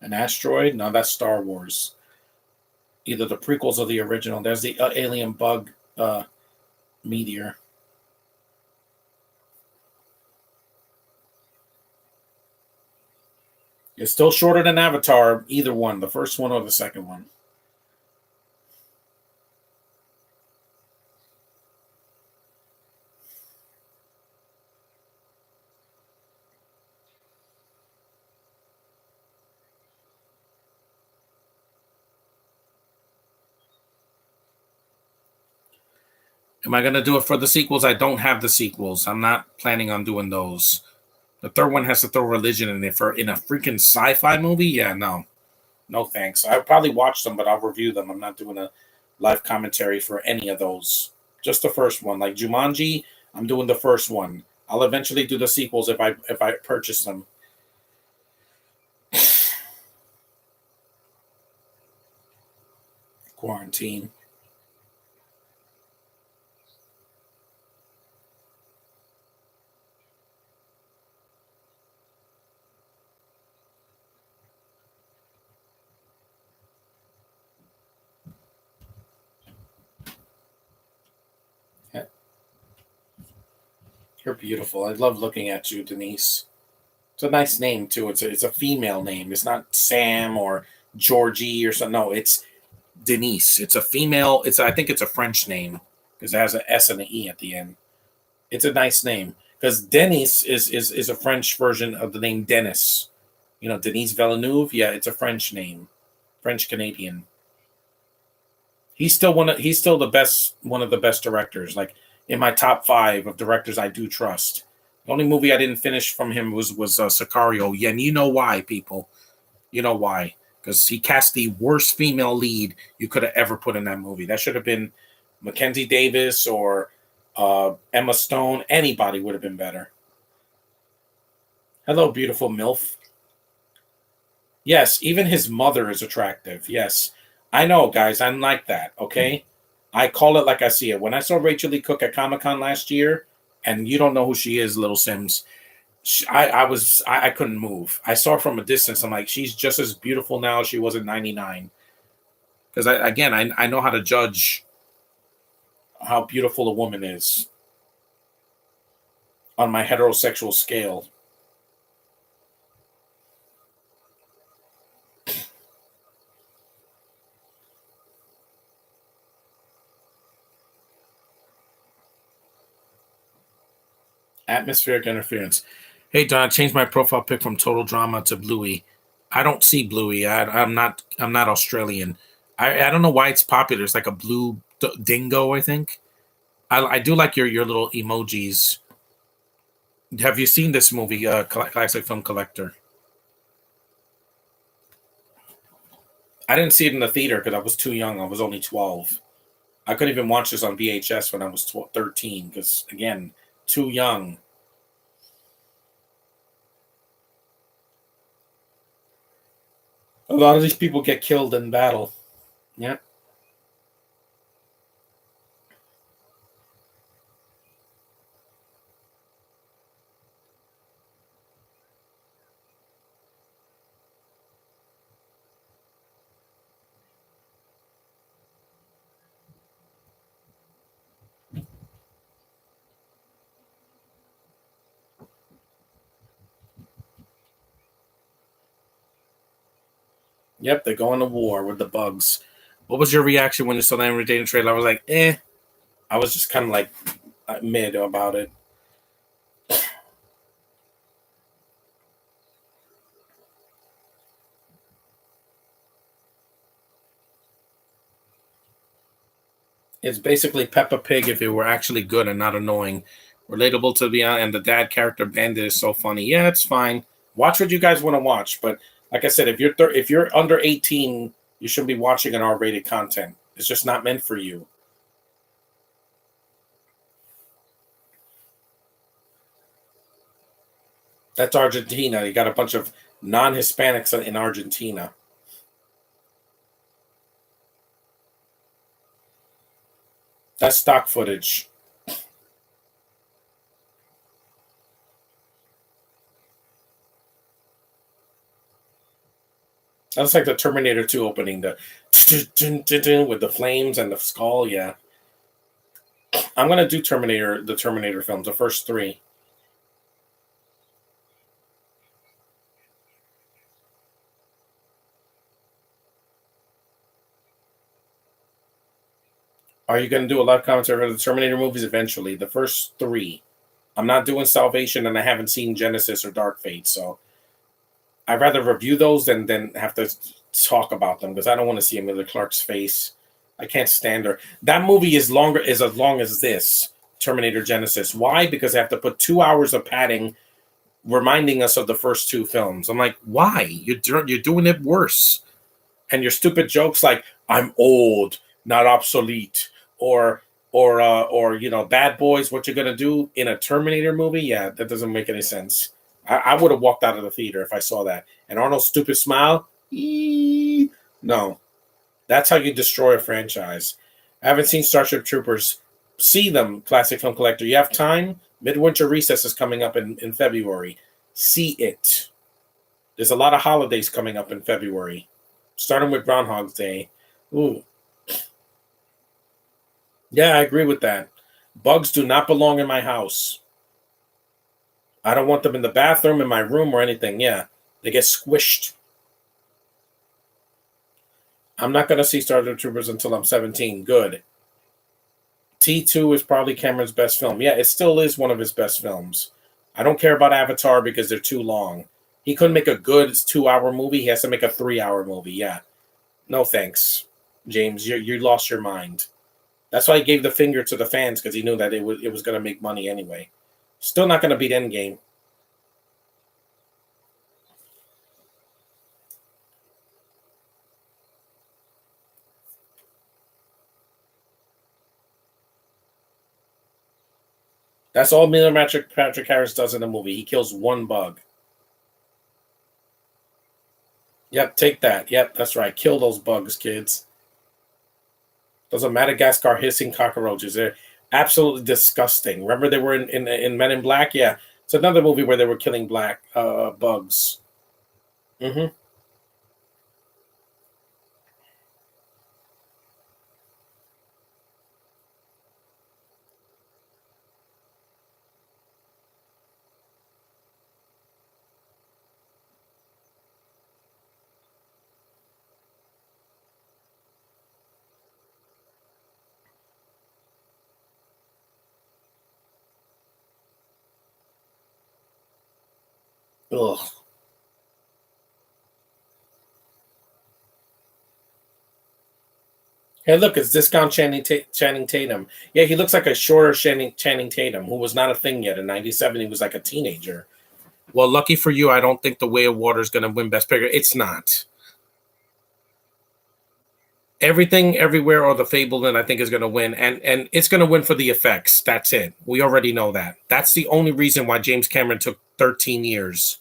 An asteroid? No, that's Star Wars. Either the prequels or the original. There's the alien bug meteor. It's still shorter than Avatar, either one, the first one or the second one. Am I going to do it for the sequels? I don't have the sequels. I'm not planning on doing those. The third one has to throw religion in it for in a freaking sci-fi movie. Yeah, no, no thanks. I'll probably watch them, but I'll review them. I'm not doing a live commentary for any of those. Just the first one, like Jumanji. I'm doing the first one. I'll eventually do the sequels if I purchase them. Quarantine. Yeah, you're beautiful. I love looking at you, Denise. It's a nice name too. It's a female name. It's not Sam or Georgie or something. No, it's Denise. It's a female. It's I think it's a French name because it has an S and an E at the end. It's a nice name because Denis is a French version of the name Dennis. You know, Denis Villeneuve. Yeah, it's a French name, French Canadian. He's still the best, one of the best directors. Like in my top five of directors, I do trust. The only movie I didn't finish from him was Sicario. Yeah, and you know why, people. You know why? Because he cast the worst female lead you could have ever put in that movie. That should have been Mackenzie Davis or Emma Stone. Anybody would have been better. Hello, beautiful MILF. Yes, even his mother is attractive. Yes. I know, guys. I'm like that. Okay. I call it like I see it. When I saw Rachel Lee Cook at Comic Con last year, and you don't know who she is, Little Sims, I couldn't move. I saw her from a distance. I'm like, she's just as beautiful now as she was in '99. Because I know how to judge how beautiful a woman is on my heterosexual scale. Atmospheric interference. Hey Don, I changed my profile pic from Total Drama to Bluey. I don't see Bluey. I'm not Australian. I don't know why it's popular. It's like a blue dingo. I think. I do like your little emojis. Have you seen this movie, Classic Film Collector? I didn't see it in the theater because I was too young. I was only 12. I couldn't even watch this on VHS when I was 13 because, again, too young. A lot of these people get killed in battle. Yeah. Yep, they're going to war with the bugs. What was your reaction when you saw that Dating trailer? I was like, eh. I was just kind of like mid about it. It's basically Peppa Pig if it were actually good and not annoying. Relatable to the and the dad character Bandit is so funny. Yeah, it's fine. Watch what you guys want to watch, but like I said, if you're under 18, you shouldn't be watching an R-rated content. It's just not meant for you. That's Argentina. You got a bunch of non-Hispanics in Argentina. That's stock footage. That's like the Terminator 2 opening, the with the flames and the skull. Yeah, I'm gonna do the Terminator films, the first three. Are you gonna do a live commentary on the Terminator movies eventually? The first three. I'm not doing Salvation, and I haven't seen Genesis or Dark Fate, so I'd rather review those than have to talk about them because I don't want to see Emilia Clarke's face. I can't stand her. That movie is as long as this Terminator Genesis. Why? Because I have to put 2 hours of padding reminding us of the first two films. I'm like, why? You're doing it worse. And your stupid jokes like I'm old, not obsolete, or Bad Boys. What you're gonna do in a Terminator movie? Yeah, that doesn't make any sense. I would have walked out of the theater if I saw that. And Arnold's stupid smile. No, that's how you destroy a franchise. I haven't seen Starship Troopers. See them, Classic Film Collector. You have time. Midwinter Recess is coming up in February. See it. There's a lot of holidays coming up in February, starting with Groundhog's Day. Ooh, yeah, I agree with that. Bugs do not belong in my house. I don't want them in the bathroom, in my room, or anything. Yeah, they get squished. I'm not going to see Starship Troopers until I'm 17. Good. T2 is probably Cameron's best film. Yeah, it still is one of his best films. I don't care about Avatar because they're too long. He couldn't make a good 2 hour movie. He has to make a 3 hour movie. Yeah. No thanks, James. You lost your mind. That's why he gave the finger to the fans because he knew that it was going to make money anyway. Still not going to beat Endgame. That's all Neil Patrick Harris does in the movie. He kills one bug. Yep, take that. Yep, that's right. Kill those bugs, kids. Those are Madagascar hissing cockroaches. They're absolutely disgusting. Remember they were in Men in Black? Yeah. It's another movie where they were killing black bugs. Mm-hmm. Ugh. Hey, look, it's discount Channing Tatum. Yeah, he looks like a shorter Channing Tatum, who was not a thing yet. In '97, he was like a teenager. Well, lucky for you, I don't think The Way of Water is going to win Best Picture. It's not. Everything, Everywhere, or The Fableman, I think is going to win, and it's going to win for the effects. That's it. We already know that. That's the only reason why James Cameron took 13 years.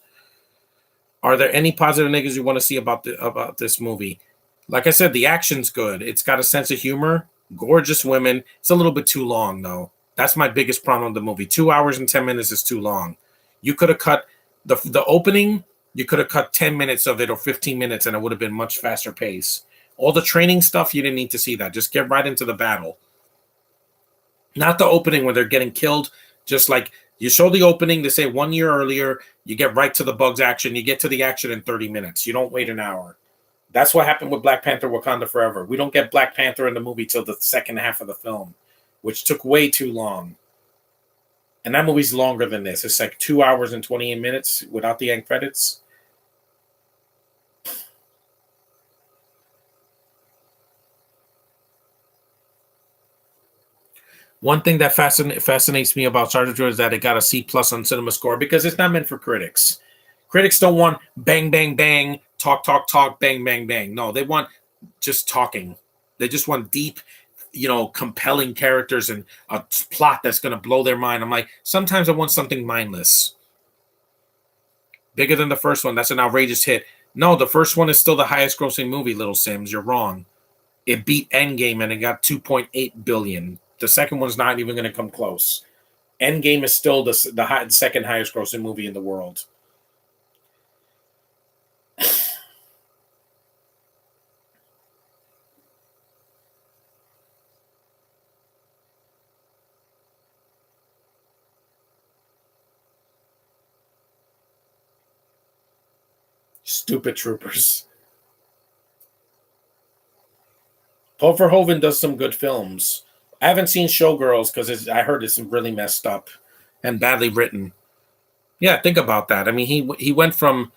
Are there any positive negatives you want to see about this movie? Like I said, the action's good. It's got a sense of humor. Gorgeous women. It's a little bit too long, though. That's my biggest problem with the movie. 2 hours and 10 minutes is too long. You could have cut the opening. You could have cut 10 minutes of it or 15 minutes, and it would have been much faster pace. All the training stuff, you didn't need to see that. Just get right into the battle. Not the opening where they're getting killed. Just like you show the opening, they say 1 year earlier, you get right to the bugs action. You get to the action in 30 minutes. You don't wait an hour. That's what happened with Black Panther: Wakanda Forever. We don't get Black Panther in the movie till the second half of the film, which took way too long. And that movie's longer than this. It's like 2 hours and 28 minutes without the end credits. One thing that fascinates me about Sergeant is that it got a C plus on Cinema Score because it's not meant for critics. Critics don't want bang, bang, bang, talk, talk, talk, bang, bang, bang. No, they want just talking. They just want deep, compelling characters and a plot that's going to blow their mind. I'm like, sometimes I want something mindless. Bigger than the first one. That's an outrageous hit. No, the first one is still the highest grossing movie, Little Sims. You're wrong. It beat Endgame and it got 2.8 billion. The second one's not even going to come close. Endgame is still the second highest grossing movie in the world. Stupid troopers. Paul Verhoeven does some good films. I haven't seen Showgirls because I heard it's really messed up and badly written. Yeah, think about that. I mean, he went from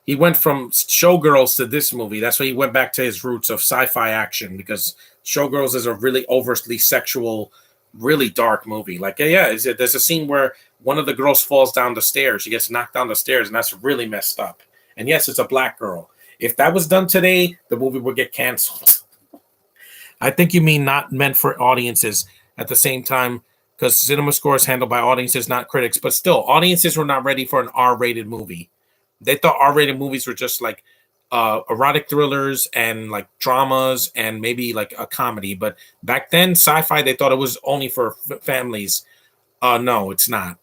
Showgirls to this movie. That's why he went back to his roots of sci-fi action because Showgirls is a really overtly sexual, really dark movie. Like, yeah, there's a scene where one of the girls falls down the stairs. She gets knocked down the stairs, and that's really messed up. And yes, it's a black girl. If that was done today, the movie would get canceled. I think you mean not meant for audiences at the same time because cinema score is handled by audiences, not critics. But still, audiences were not ready for an R-rated movie. They thought R-rated movies were just like erotic thrillers and like dramas and maybe like a comedy. But back then, sci-fi, they thought it was only for families. No, it's not.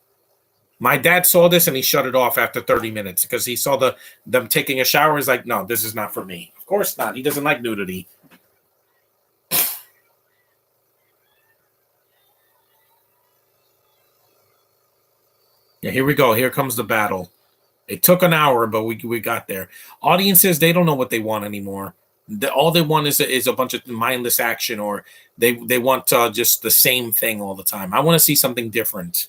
My dad saw this and he shut it off after 30 minutes because he saw them taking a shower. He's like, no, this is not for me. Of course not. He doesn't like nudity. Yeah, here we go. Here comes the battle. It took an hour, but we got there. Audiences, they don't know what they want anymore. All they want is a bunch of mindless action, or they want just the same thing all the time. I want to see something different.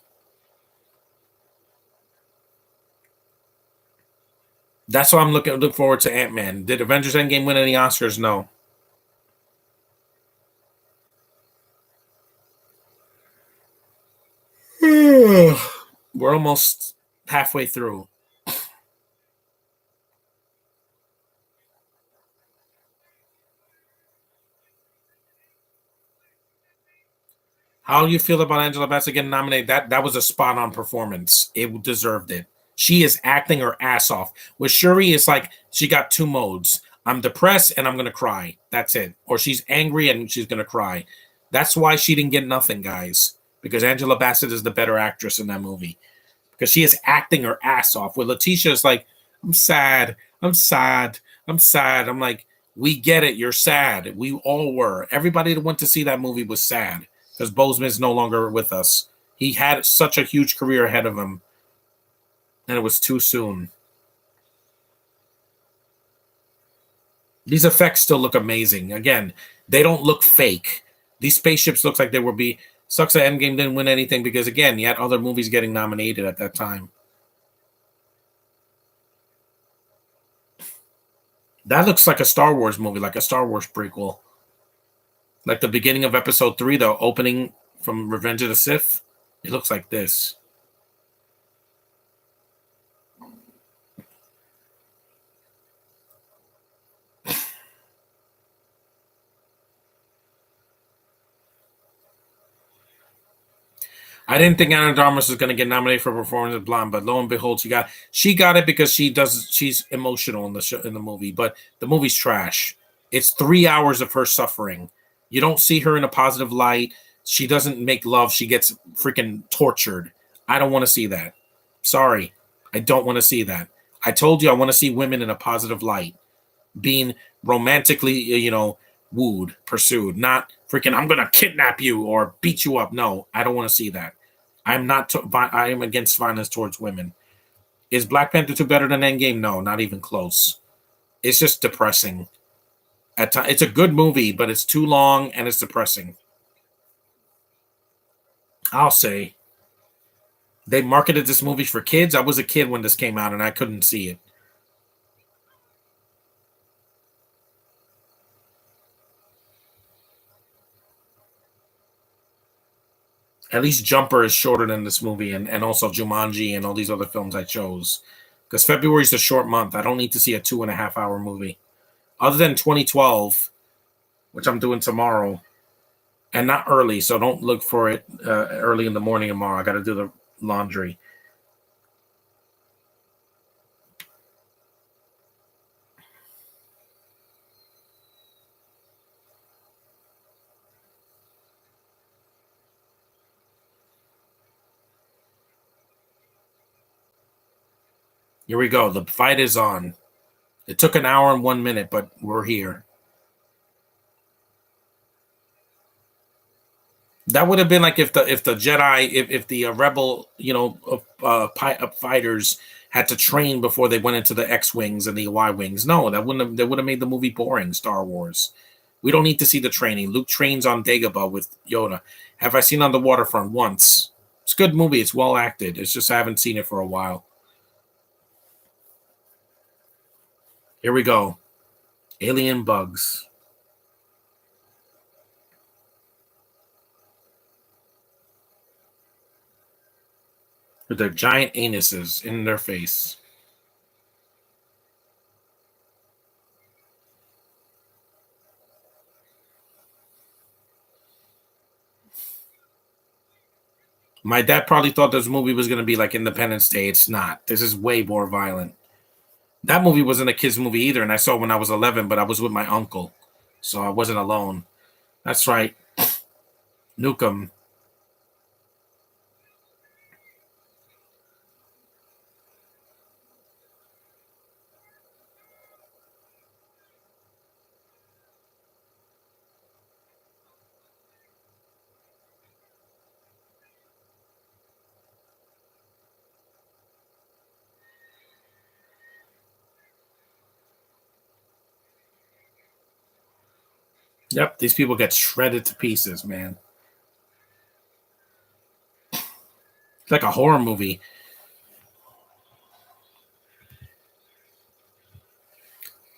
That's why I'm look forward to Ant-Man. Did Avengers Endgame win any Oscars? No. We're almost halfway through. How do you feel about Angela Bassett getting nominated? That was a spot on performance. It deserved it. She is acting her ass off. With Shuri, it's like she got two modes. I'm depressed and I'm gonna cry. That's it. Or she's angry and she's gonna cry. That's why she didn't get nothing, guys. Because Angela Bassett is the better actress in that movie. Because she is acting her ass off. With Letitia, it's like, I'm sad. I'm sad. I'm sad. I'm like, we get it. You're sad. We all were. Everybody that went to see that movie was sad because Bozeman's no longer with us. He had such a huge career ahead of him, and it was too soon. These effects still look amazing. Again, they don't look fake. These spaceships look like they will be. Sucks that Endgame didn't win anything because, again, you had other movies getting nominated at that time. That looks like a Star Wars movie, like a Star Wars prequel. Like the beginning of episode 3, the opening from Revenge of the Sith. It looks like this. I didn't think Anna de Armas was going to get nominated for performance of Blonde, but lo and behold, she got it because she's emotional in the movie. But the movie's trash. It's 3 hours of her suffering. You don't see her in a positive light. She doesn't make love. She gets freaking tortured. I don't want to see that. Sorry, I don't want to see that. I told you I want to see women in a positive light, being romantically, wooed, pursued, not freaking I'm gonna kidnap you or beat you up. No, I don't want to see that. I'm not. I am against violence towards women. Is Black Panther 2 better than Endgame? No, not even close. It's just depressing. At times, it's a good movie, but it's too long and it's depressing. I'll say they marketed this movie for kids. I was a kid when this came out, and I couldn't see it. At least Jumper is shorter than this movie, and also Jumanji and all these other films I chose. Because February's a short month. I don't need to see a 2.5 hour movie. Other than 2012, which I'm doing tomorrow, and not early, so don't look for it early in the morning tomorrow. I got to do the laundry. Here we go. The fight is on. It took an hour and 1 minute, but we're here. That would have been like if the Jedi, if the rebel, fighters had to train before they went into the X wings and the Y wings. No, that would have made the movie boring. Star Wars. We don't need to see the training. Luke trains on Dagobah with Yoda. Have I seen On the Waterfront once? It's a good movie. It's well acted. It's just I haven't seen it for a while. Here we go. Alien bugs with their giant anuses in their face. My dad probably thought this movie was going to be like Independence Day. It's not. This is way more violent. That movie wasn't a kids movie either, and I saw it when I was 11, but I was with my uncle, so I wasn't alone. That's right. Nukem. Yep, these people get shredded to pieces, man. It's like a horror movie.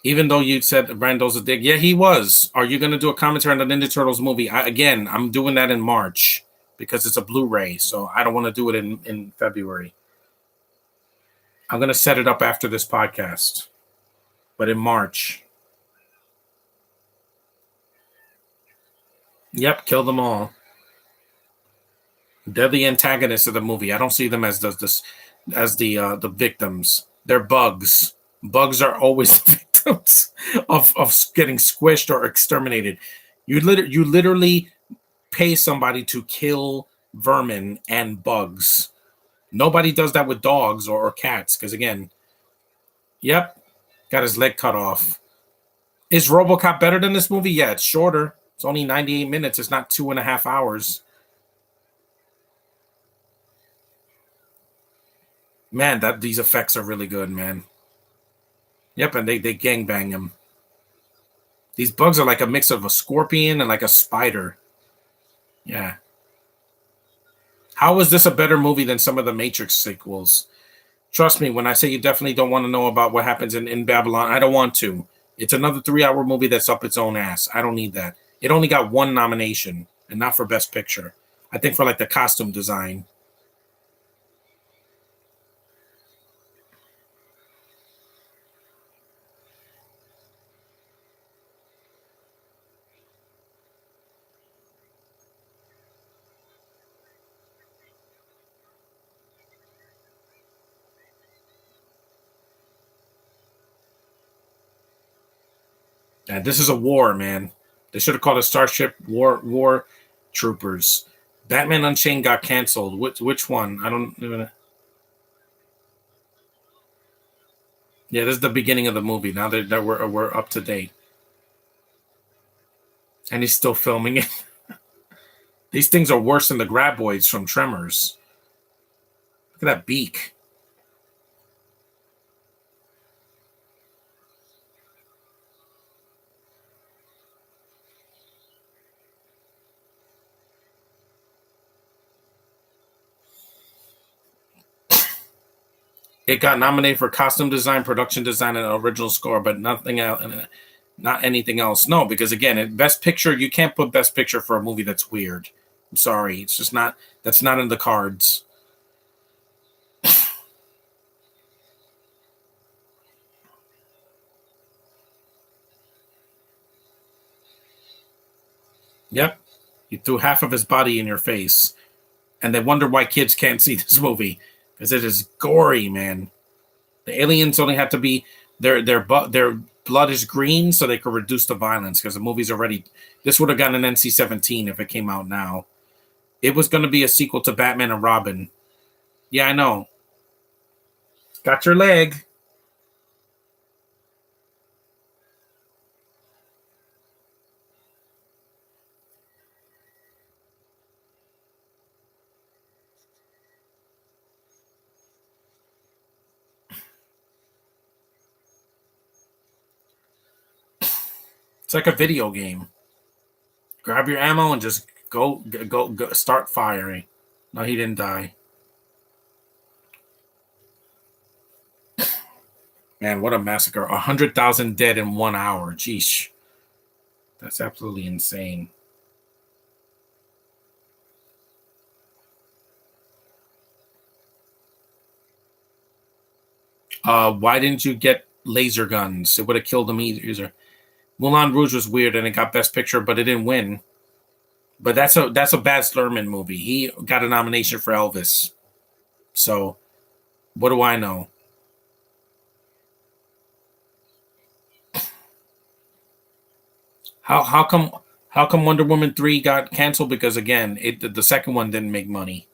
Even though you said Brando's a dick, yeah, he was. Are you going to do a commentary on the Ninja Turtles movie? Again, I'm doing that in March because it's a Blu-ray, so I don't want to do it in February. I'm going to set it up after this podcast, but in March. Yep, kill them all. They're the antagonists of the movie. I don't see them as the victims. They're bugs. Bugs are always the victims of getting squished or exterminated. You literally pay somebody to kill vermin and bugs. Nobody does that with dogs or cats because again, yep, got his leg cut off. Is RoboCop better than this movie? Yeah, it's shorter. It's only 98 minutes. It's not 2.5 hours. Man, that these effects are really good, man. Yep, and they gangbang him. These bugs are like a mix of a scorpion and like a spider. Yeah. How is this a better movie than some of the Matrix sequels? Trust me when I say you definitely don't want to know about what happens in Babylon. I don't want to. It's another 3 hour movie that's up its own ass. I don't need that. It only got one nomination and not for Best Picture. I think for like the costume design. And this is a war, man. They should have called it Starship War Troopers. Batman Unchained got canceled. Which one? I don't even. Yeah, this is the beginning of the movie. Now that we're up to date, and he's still filming it. These things are worse than the graboids from Tremors. Look at that beak. It got nominated for costume design, production design, and original score, but nothing else. Not anything else. No, because again, Best Picture, you can't put Best Picture for a movie that's weird. I'm sorry, it's just not. That's not in the cards. Yep, he threw half of his body in your face, and they wonder why kids can't see this movie because it is gory, man. The aliens only have to be their blood is green so they could reduce the violence because the movie's already. This would have gotten an NC-17 if it came out now. It was going to be a sequel to Batman and Robin. Yeah, I know. Got your leg. It's like a video game. Grab your ammo and just go start firing. No, he didn't die. Man, what a massacre. 100,000 dead in 1 hour. Jeesh. That's absolutely insane. Why didn't you get laser guns? It would have killed them easier. Moulin Rouge was weird and it got Best Picture, but it didn't win. But that's a Baz Luhrmann movie. He got a nomination for Elvis. So what do I know? How come Wonder Woman 3 got canceled? Because again, the second one didn't make money.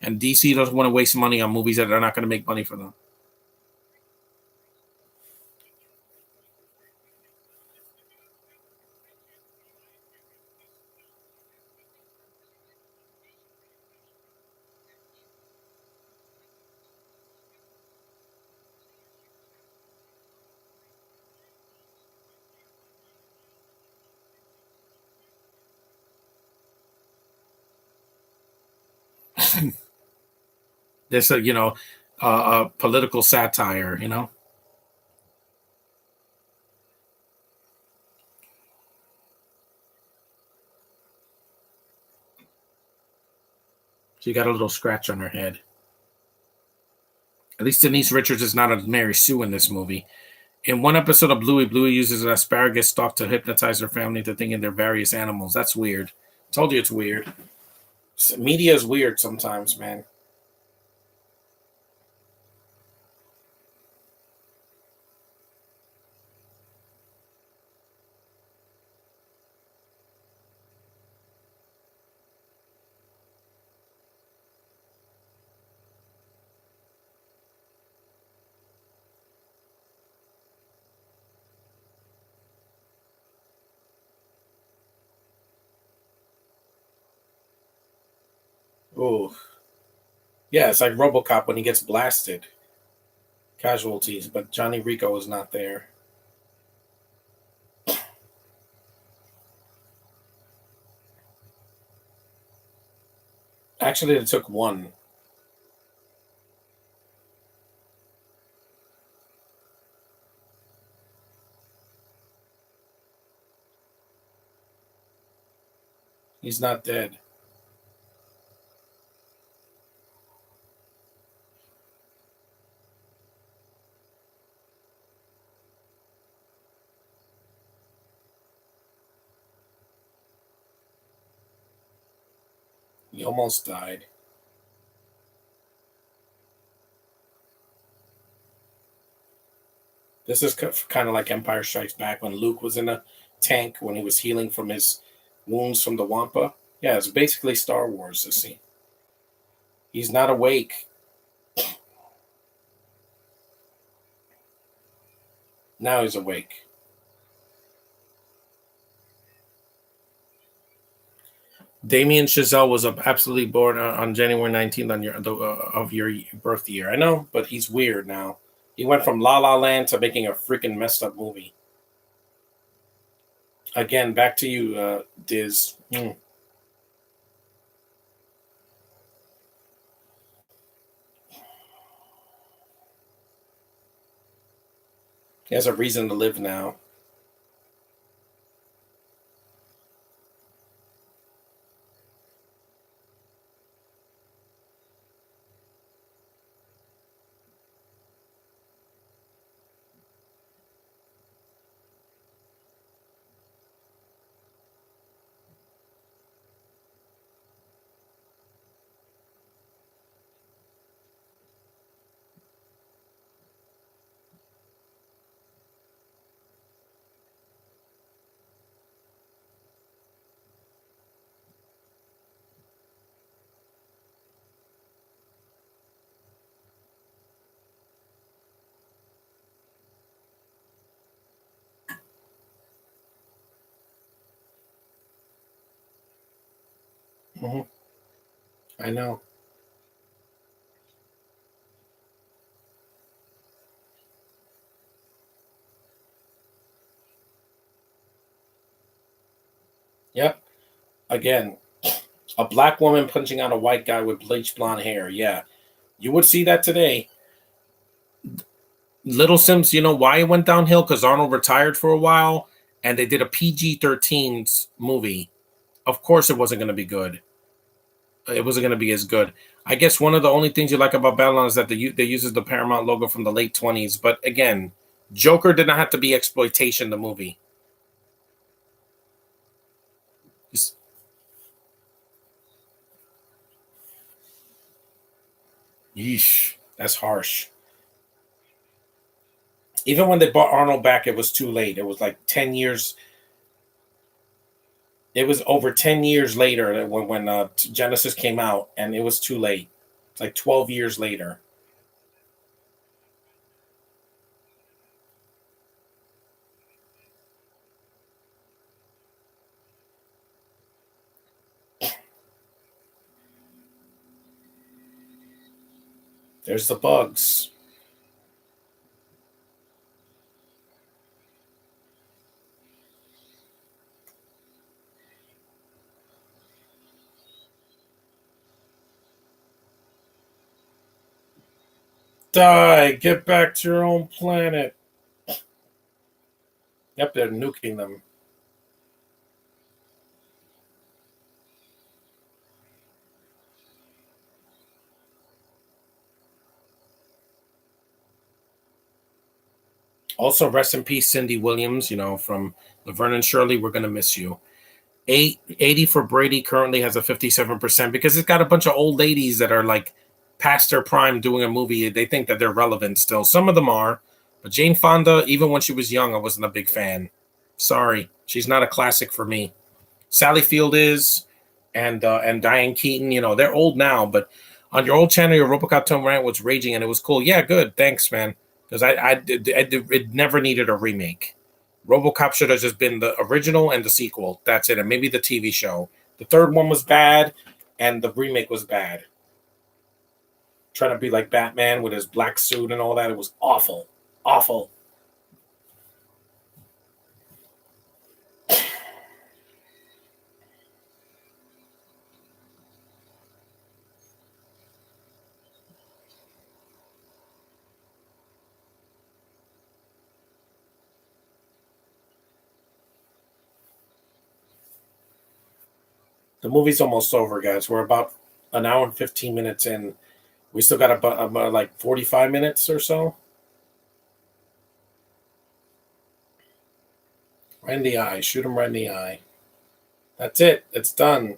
And DC doesn't want to waste money on movies that are not going to make money for them. There's a political satire. She got a little scratch on her head. At least Denise Richards is not a Mary Sue in this movie. In one episode of Bluey, Bluey uses an asparagus stalk to hypnotize her family into thinking they're various animals. That's weird. Told you it's weird. Media is weird sometimes, man. Oh, yeah, it's like RoboCop when he gets blasted. Casualties, but Johnny Rico is not there. Actually, it took one. He's not dead. He almost died. This is kind of like Empire Strikes Back when Luke was in a tank when he was healing from his wounds from the Wampa. Yeah, it's basically Star Wars. This scene. He's not awake. Now he's awake. Damien Chazelle was absolutely born on January 19th of your birth year. I know, but he's weird now. He went from La La Land to making a freaking messed up movie. Again, back to you, Diz. He has a reason to live now. Hmm. I know. Yep. Again, a black woman punching out a white guy with bleached blonde hair. Yeah, you would see that today. Little Sims, you know why it went downhill? Because Arnold retired for a while, and they did a PG-13 movie. Of course, it wasn't going to be good. It wasn't going to be as good. I guess one of the only things you like about Babylon is that they uses the Paramount logo from the late 20s. But again, Joker did not have to be exploitation. The movie. It's- Yeesh, that's harsh. Even when they brought Arnold back, it was too late. It was like 10 years. It was over 10 years later that when Genesis came out, and it was too late. It's like 12 years later. There's the bugs. Die! Get back to your own planet. Yep, they're nuking them. Also, rest in peace, Cindy Williams. You know, from Laverne and Shirley. We're gonna miss you. 80 for Brady currently has a 57% because it's got a bunch of old ladies that are like past their prime doing a movie. They think that they're relevant still. Some of them are, but Jane Fonda, even when she was young, I wasn't a big fan. Sorry, she's not a classic for me. Sally Field is, and Diane Keaton. You know, they're old now, but on your old channel, your RoboCop Tom Rant was raging, and it was cool. Yeah, good, thanks, man. Because it never needed a remake. RoboCop should have just been the original and the sequel. That's it, and maybe the TV show. The third one was bad, and the remake was bad. Trying to be like Batman with his black suit and all that, it was awful, awful. The movie's almost over, guys. We're about an hour and 15 minutes in. We still got about like 45 minutes or so. Right in the eye. Shoot him right in the eye. That's it. It's done.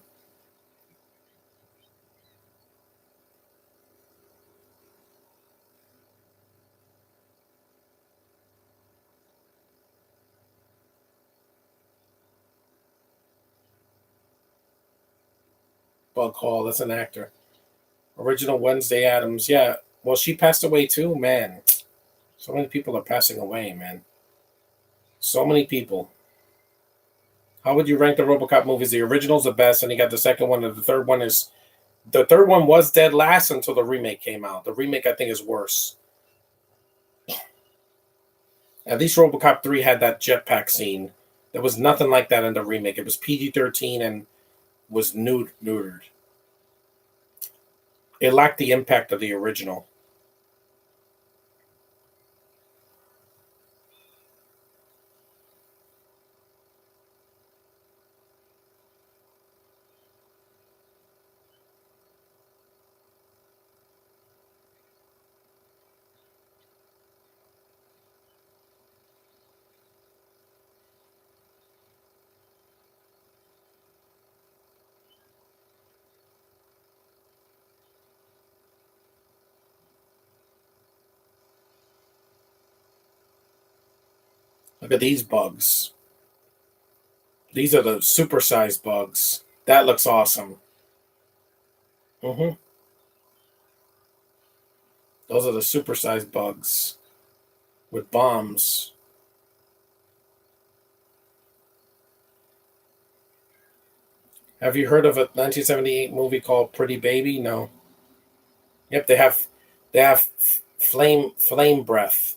Bug Hall. That's an actor. Original Wednesday Adams. Yeah. Well, she passed away too, man. So many people are passing away, man. So many people. How would you rank the RoboCop movies? The original's the best, and you got the second one, and the third one was dead last until the remake came out. The remake, I think, is worse. At least RoboCop 3 had that jetpack scene. There was nothing like that in the remake. It was PG-13 and was neutered. It lacked the impact of the original. Look at these bugs. These are the supersized bugs. That looks awesome. Hmm. Those are the supersized bugs with bombs. Have you heard of a 1978 movie called Pretty Baby? No. Yep, they have flame breath.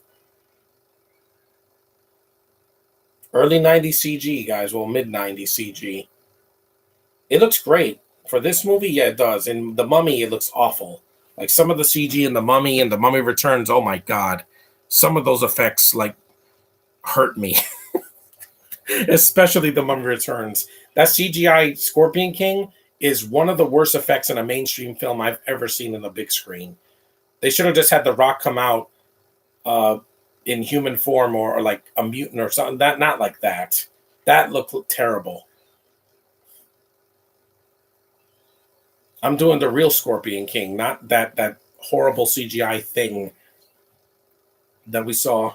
Early 90s CG, guys. Well, mid 90s CG. It looks great. For this movie, yeah, it does. In The Mummy, it looks awful. Like some of the CG in The Mummy and The Mummy Returns, oh my god. Some of those effects like hurt me. Especially The Mummy Returns. That CGI Scorpion King is one of the worst effects in a mainstream film I've ever seen in the big screen. They should have just had The Rock come out uh, in human form or like a mutant or something. That not like that. That looked terrible. I'm doing the real Scorpion King, not that horrible CGI thing that we saw.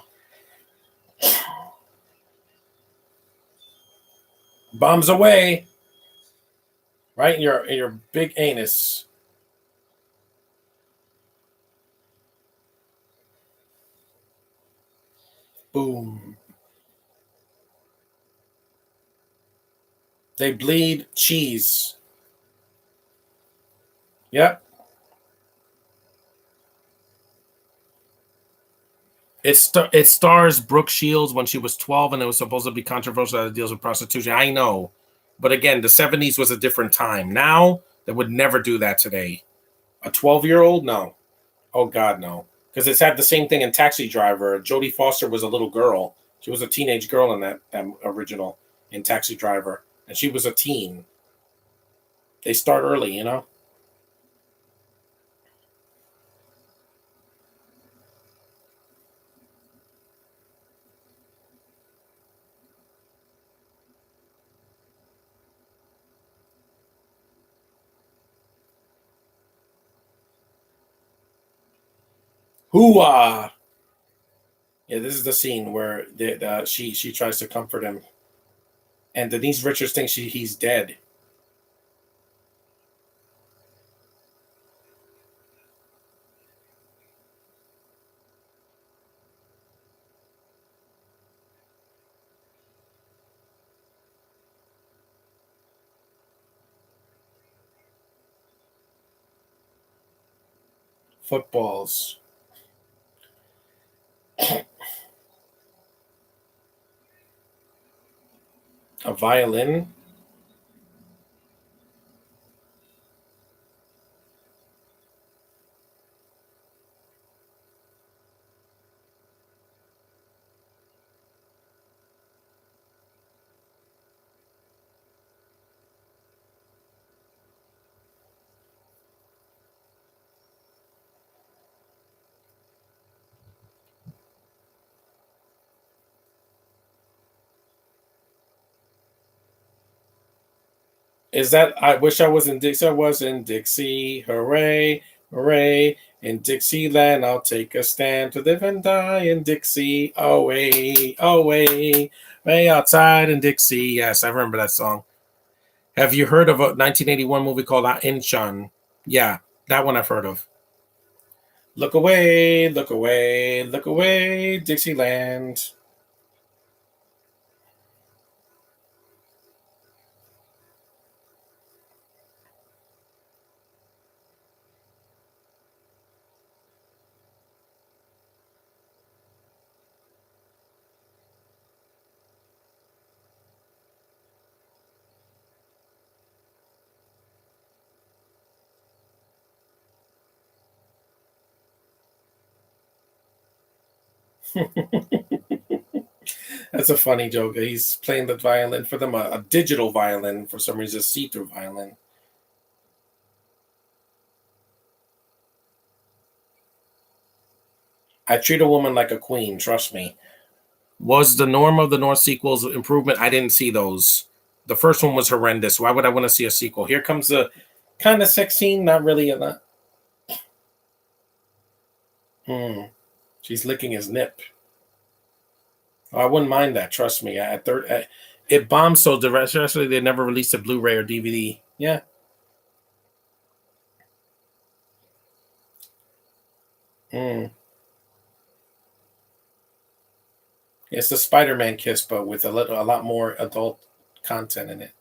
Bombs away, right in your big anus. Boom. They bleed cheese. Yep. It stars Brooke Shields when she was 12, and it was supposed to be controversial that it deals with prostitution. I know, but again, the 70s was a different time. Now they would never do that today. A 12-year-old, no. Oh God, no. Because it's had the same thing in Taxi Driver. Jodie Foster was a little girl. She was a teenage girl in that original in Taxi Driver, and she was a teen. They start early, you know. Who Yeah, this is the scene where she tries to comfort him, and Denise Richards thinks he's dead. Footballs, a violin. Is that I wish I was in Dixie? I was in Dixie. Hooray, hooray! In Dixieland, I'll take a stand to live and die in Dixie. Away, away, way outside in Dixie. Yes, I remember that song. Have you heard of a 1981 movie called Inchon? Yeah, that one I've heard of. Look away, look away, look away, Dixieland. That's a funny joke. He's playing the violin for them, a digital violin for some reason, see-through violin. I treat a woman like a queen. Trust me. Was the Norm of the North sequels improvement? I didn't see those. The first one was horrendous. Why would I want to see a sequel? Here comes the kind of sex scene. Not really a lot. Hmm. She's licking his nip. I wouldn't mind that. Trust me. It bombed so directly they never released a Blu-ray or DVD. Yeah. Mm. It's the Spider-Man kiss, but with a lot more adult content in it.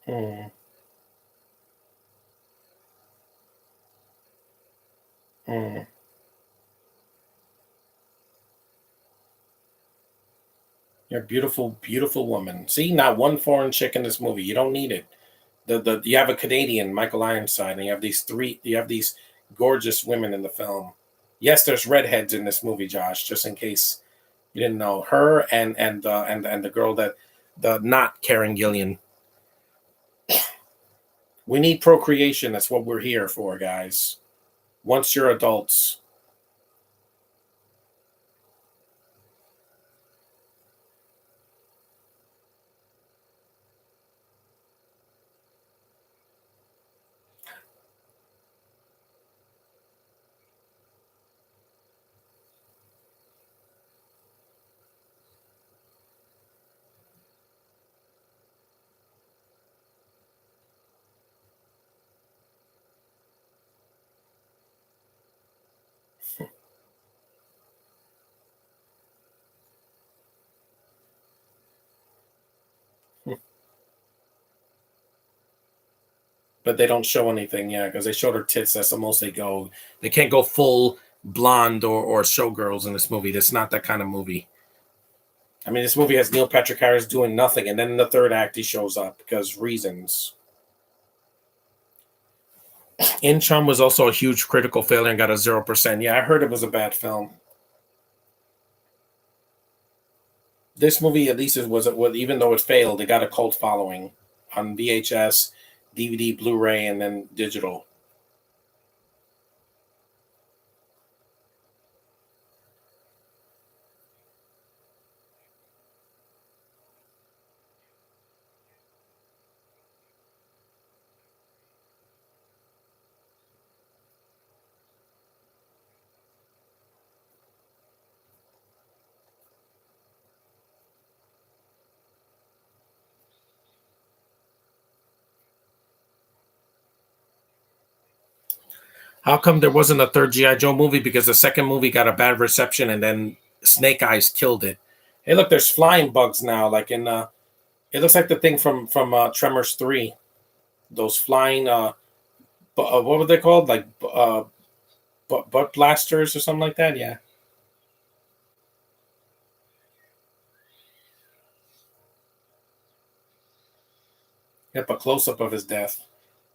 Mm. Mm. You're a beautiful, beautiful woman. See, not one foreign chick in this movie. You don't need it. The you have a Canadian, Michael Ironside, and you have these gorgeous women in the film. Yes, there's redheads in this movie, Josh, just in case you didn't know. Her and the girl that the not Karen Gillian. We need procreation. That's what we're here for, guys. Once you're adults. But they don't show anything, yeah, because they showed her tits. That's the most they go. They can't go full blonde or showgirls in this movie. That's not that kind of movie. I mean, this movie has Neil Patrick Harris doing nothing, and then in the third act he shows up because reasons. Inchon was also a huge critical failure and got a 0%. Yeah, I heard it was a bad film. This movie, at least, was even though it failed, it got a cult following on VHS, DVD, Blu-ray, and then digital. How come there wasn't a third GI Joe movie? Because the second movie got a bad reception, and then Snake Eyes killed it. Hey, look, there's flying bugs now. Like in it looks like the thing from Tremors 3. Those flying what were they called? Like butt blasters or something like that. Yeah. Yep, a close up of his death.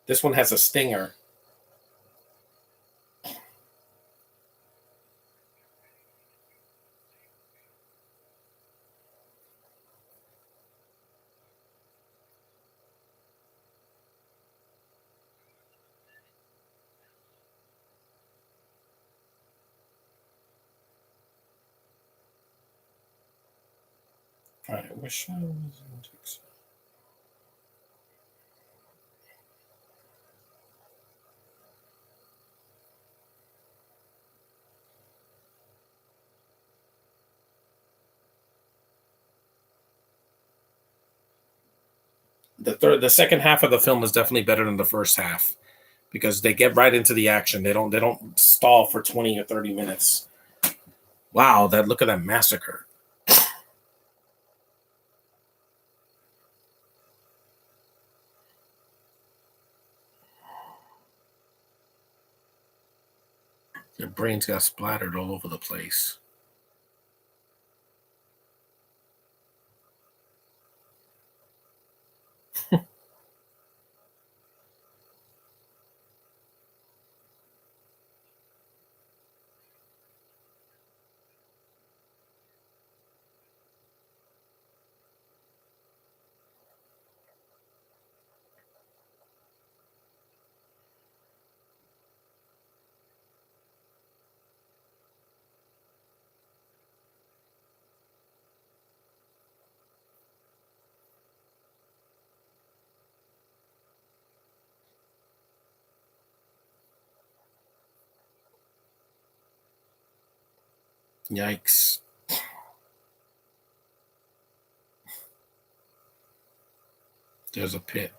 This one has a stinger. All right, wish I was the second half of the film is definitely better than the first half because they get right into the action. They don't stall for 20 or 30 minutes. Wow, that look at that massacre. Their brains got splattered all over the place. Yikes. There's a pit.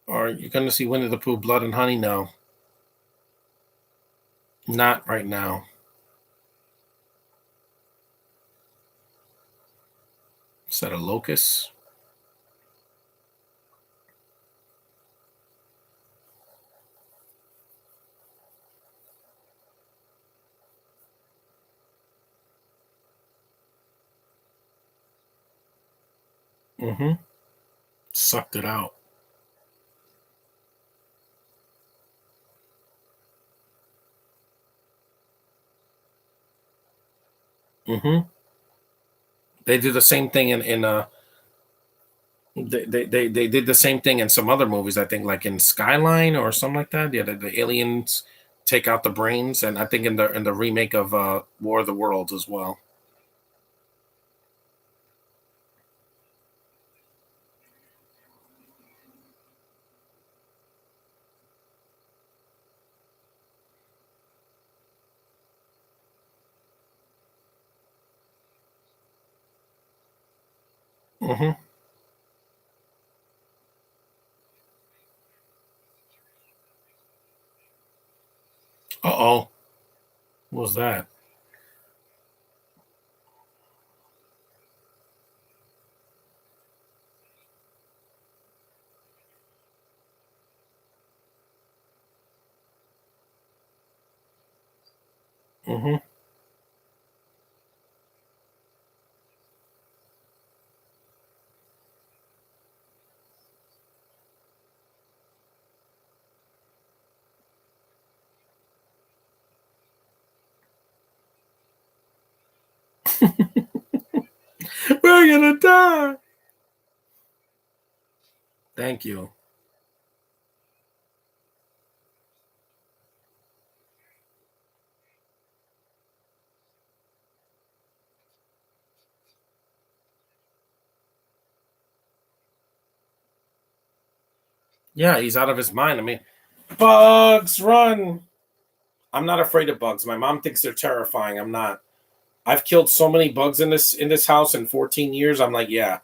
Or you're going to see Winnie the Pooh, Blood and Honey now. Not right now. Is that a locust? Mm-hmm. Sucked it out. Mm-hmm. They did the same thing in they did the same thing in some other movies, I think, like in Skyline or something like that. Yeah, the aliens take out the brains, and I think in the remake of War of the Worlds as well. Mm-hmm. Uh-oh. What was that? Mm-hmm. We're gonna die. Thank you. Yeah, he's out of his mind. I mean, bugs run. I'm not afraid of bugs. My mom thinks they're terrifying. I'm not. I've killed so many bugs in this house in 14 years. I'm like, yeah,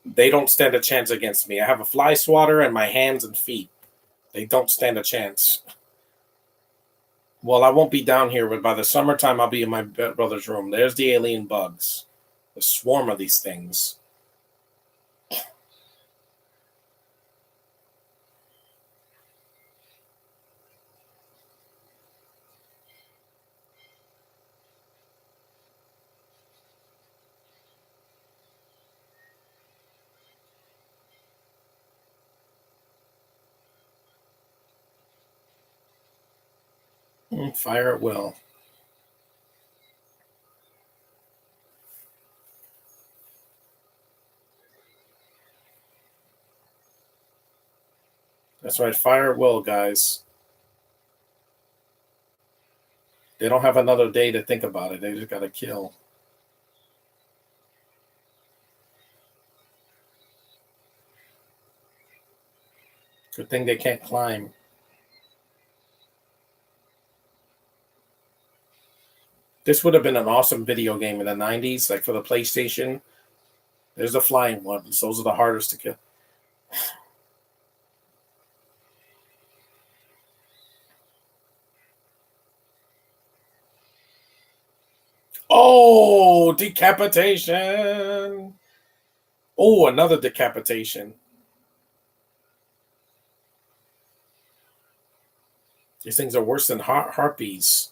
they don't stand a chance against me. I have a fly swatter and my hands and feet. They don't stand a chance. Well, I won't be down here, but by the summertime, I'll be in my brother's room. There's the alien bugs, the swarm of these things. Fire at will. That's right, fire at will, guys. They don't have another day to think about it. They just got to kill. Good thing they can't climb. This would have been an awesome video game in the 90s, like for the PlayStation. There's the flying ones. Those are the hardest to kill. Oh, decapitation. Oh, another decapitation. These things are worse than harpies.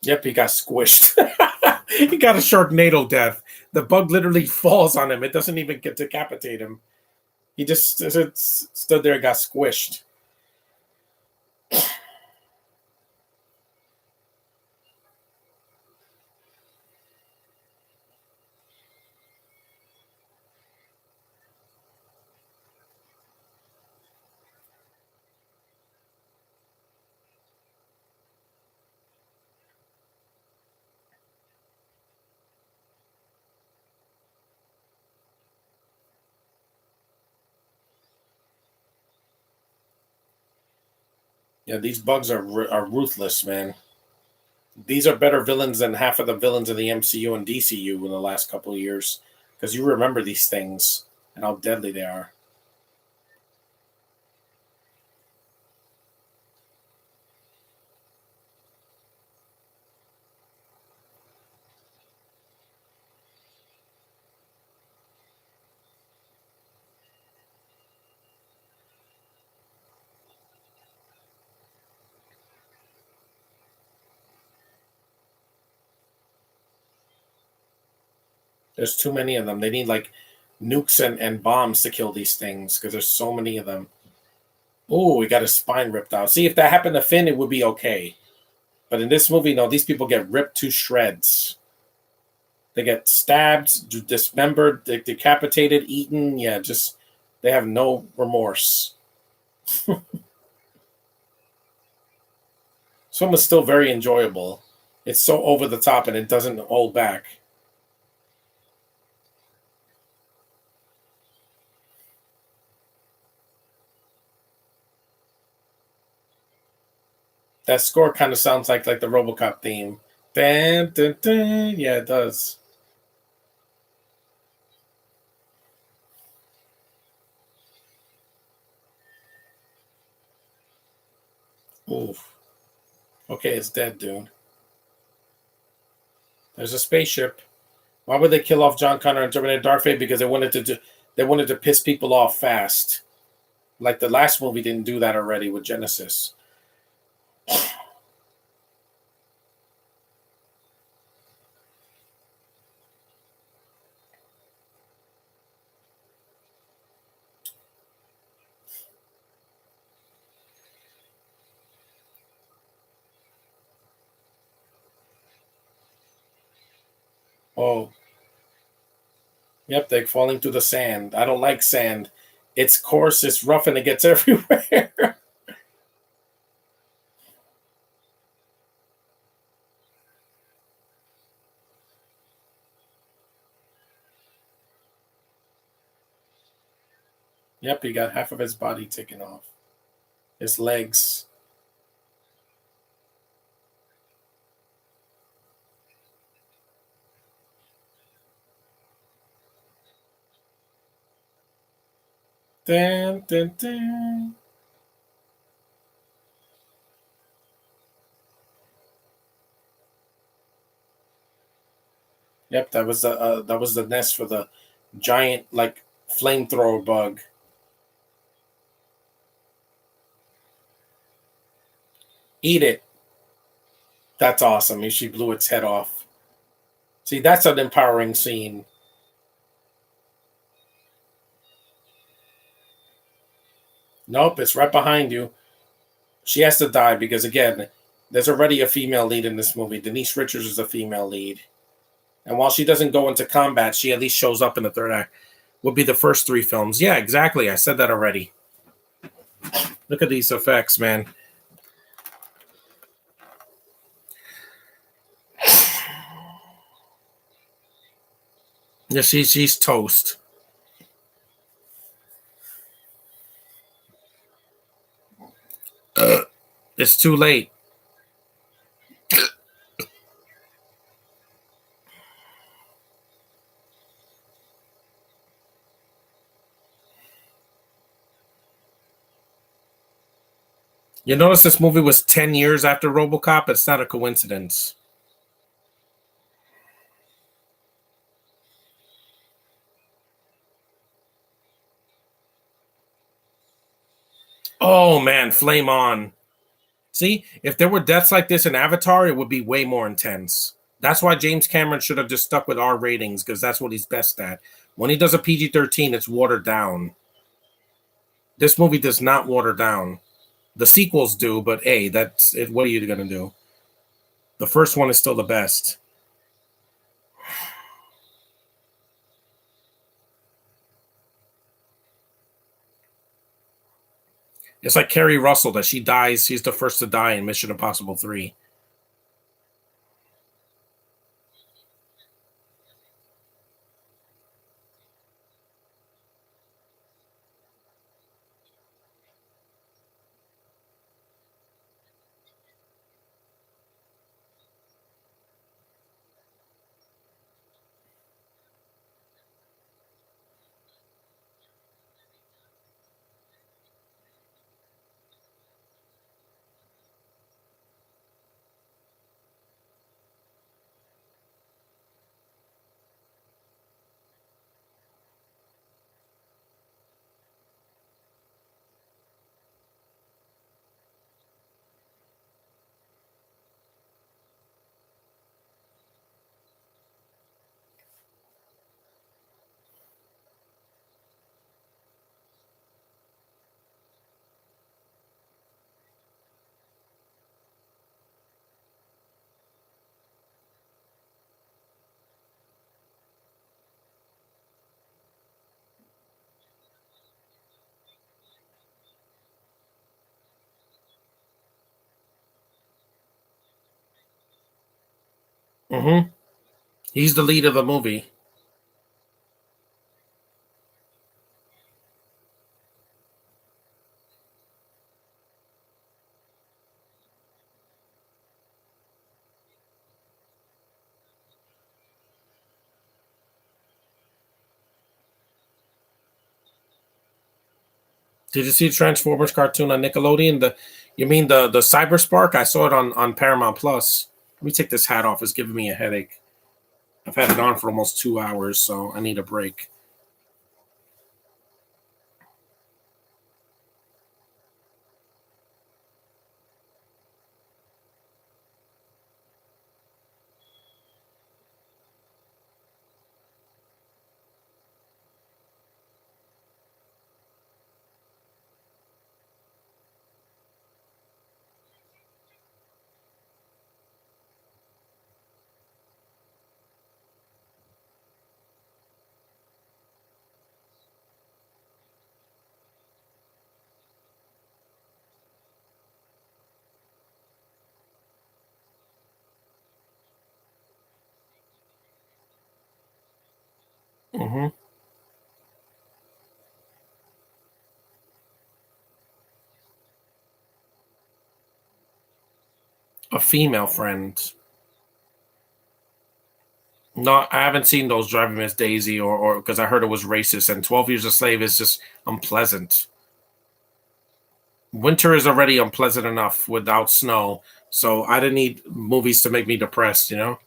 Yep, he got squished. He got a Sharknado death. The bug literally falls on him. It doesn't even get decapitate him. He just stood there and got squished. Yeah, these bugs are ruthless, man. These are better villains than half of the villains in the MCU and DCU in the last couple of years, because you remember these things and how deadly they are. There's too many of them. They need like nukes and bombs to kill these things because there's so many of them. Oh, we got his spine ripped out. See, if that happened to Finn, it would be okay. But in this movie, no, these people get ripped to shreds. They get stabbed, dismembered, decapitated, eaten. Yeah, just they have no remorse. This film is still very enjoyable. It's so over the top and it doesn't hold back. That score kind of sounds like the RoboCop theme. Dun, dun, dun. Yeah, it does. Oof. Okay, it's dead, dude. There's a spaceship. Why would they kill off John Connor and Terminator Dark Fate? Because they wanted to piss people off fast. Like the last movie didn't do that already with Genesis. Oh, yep, they're falling through the sand. I don't like sand. It's coarse, it's rough, and it gets everywhere. Yep, he got half of his body taken off. His legs. Dun, dun, dun. Yep, that was the nest for the giant like flamethrower bug. Eat it. That's awesome. She blew its head off. See, that's an empowering scene. Nope, it's right behind you. She has to die because again, there's already a female lead in this movie. Denise Richards is a female lead. And while she doesn't go into combat, she at least shows up in the third act. Would be the first three films. Yeah, exactly. I said that already. Look at these effects, man. Yeah, she's toast. It's too late. You notice this movie was 10 years after RoboCop? It's not a coincidence. Oh man, flame on. See, if there were deaths like this in Avatar, it would be way more intense. That's why James Cameron should have just stuck with R ratings because that's what he's best at. When he does a PG-13, it's watered down. This movie does not water down. The sequels do, but hey, that's it. What are you gonna do? The first one is still the best. It's like Carrie Russell that she dies. She's the first to die in Mission Impossible 3. Mm-hmm. He's the lead of the movie. Did you see Transformers cartoon on Nickelodeon? You mean the Cyber Spark? I saw it on Paramount Plus. Let me take this hat off. It's giving me a headache. I've had it on for almost 2 hours, so I need a break. Mm-hmm. A female friend. No, I haven't seen those Driving Miss Daisy or because I heard it was racist and 12 Years a Slave is just unpleasant. Winter is already unpleasant enough without snow, so I didn't need movies to make me depressed, you know?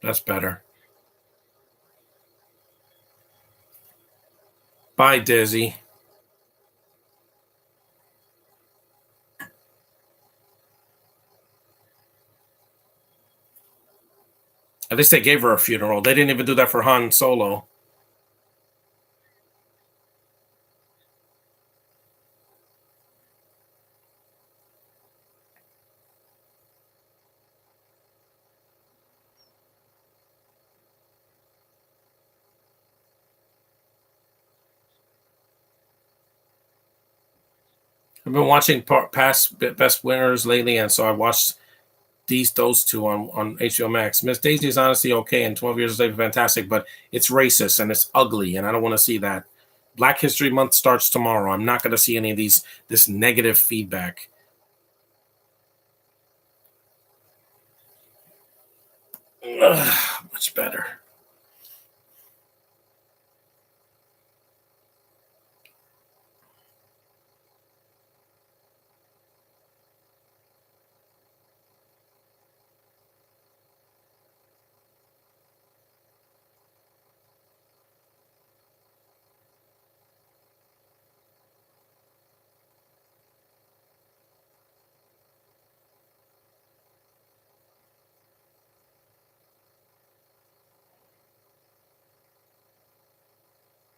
That's better. Bye, Dizzy. At least they gave her a funeral. They didn't even do that for Han Solo. I've been watching past best winners lately, and so I watched those two on HBO Max. Miss Daisy is honestly okay, and 12 Years a Slave is fantastic, but it's racist and it's ugly, and I don't want to see that. Black History Month starts tomorrow. I'm not going to see any of this negative feedback. Ugh, much better.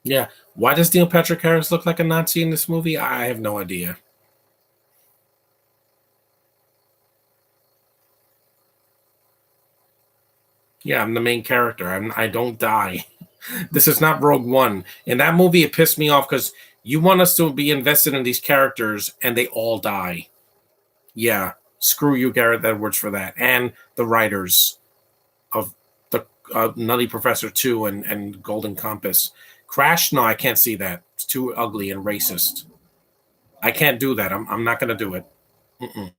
Yeah. Why does Neil Patrick Harris look like a Nazi in this movie? I have no idea. Yeah, I'm the main character. I don't die. This is not Rogue One. In that movie, it pissed me off because you want us to be invested in these characters and they all die. Yeah. Screw you, Gareth Edwards, for that. And the writers of the Nutty Professor 2 and Golden Compass. Crash? No, I can't see that. It's too ugly and racist. I can't do that. I'm not going to do it. Mm-mm.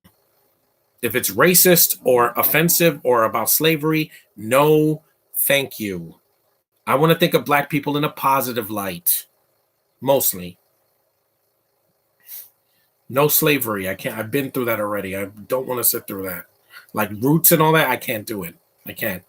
If it's racist or offensive or about slavery, no, thank you. I want to think of black people in a positive light, mostly. No slavery. I can't. I've been through that already. I don't want to sit through that. Like roots and all that, I can't do it. I can't.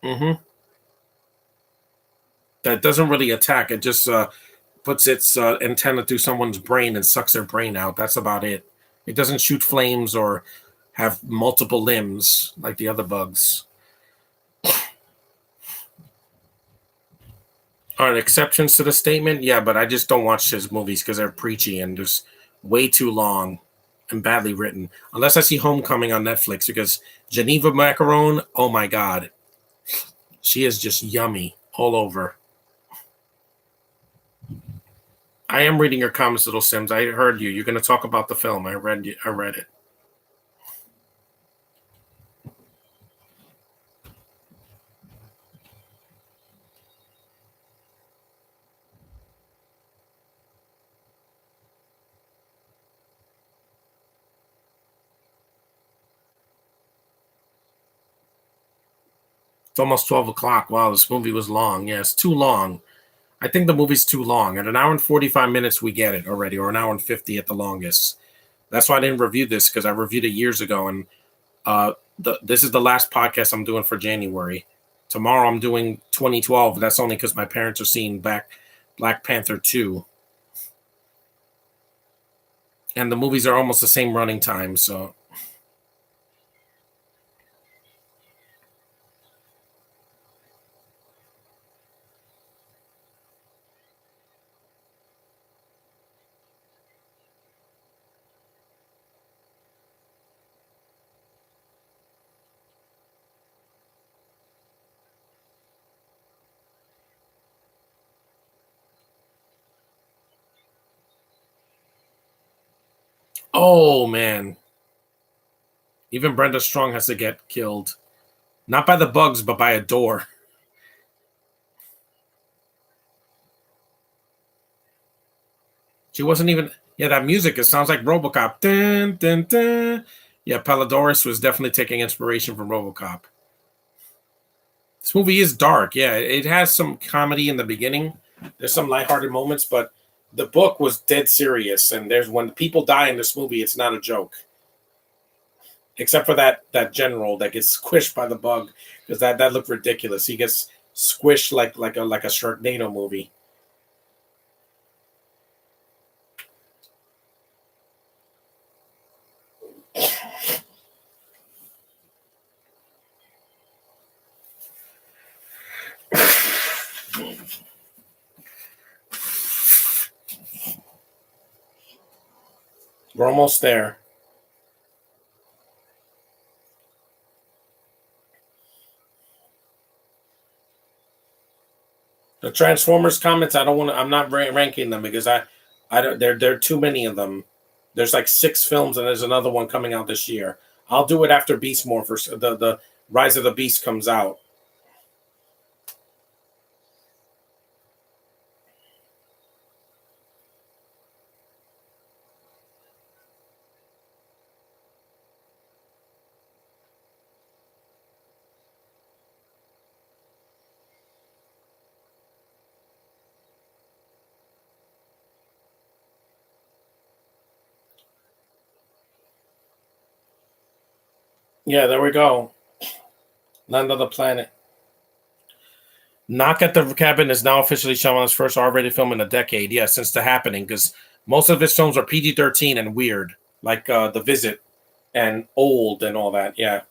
Hmm. that doesn't really attack. It just puts its antenna through someone's brain and sucks their brain out. That's about it. It doesn't shoot flames or have multiple limbs like the other bugs. Are there exceptions to the statement? Yeah, but I just don't watch his movies because they're preachy and just way too long and badly written. Unless I see Homecoming on Netflix, because Geneva Macaron, oh my god, she is just yummy all over. I am reading your comments, little Sims. I heard you. You're going to talk about the film. I read you. I read it. It's almost 12 o'clock. Wow, this movie was long. Yeah, it's too long. I think the movie's too long. At an hour and 45 minutes, we get it already, or an hour and 50 at the longest. That's why I didn't review this, because I reviewed it years ago, and this is the last podcast I'm doing for January. Tomorrow I'm doing 2012. That's only because my parents are seeing back Black Panther 2, and the movies are almost the same running time. So, oh man, even Brenda Strong has to get killed, not by the bugs, but by a door. She wasn't even. Yeah, that music. It sounds like RoboCop. Dun, dun, dun. Yeah, Palladores was definitely taking inspiration from RoboCop. This movie is dark. Yeah, it has some comedy in the beginning. There's some lighthearted moments, but the book was dead serious. And there's when people die in this movie, it's not a joke. Except for that general that gets squished by the bug, because that looked ridiculous. He gets squished like a Sharknado movie. We're almost there. The Transformers comments, I don't want to. I'm not ranking them because I don't. There are too many of them. There's like 6 films, and there's another one coming out this year. I'll do it after Beast Morphers. The Rise of the Beast comes out. Yeah, there we go. Land of the Planet. Knock at the Cabin is now officially Shyamalan's first R-rated film in a decade. Yeah, since The Happening, because most of his films are PG-13 and weird, like The Visit and Old and all that. Yeah,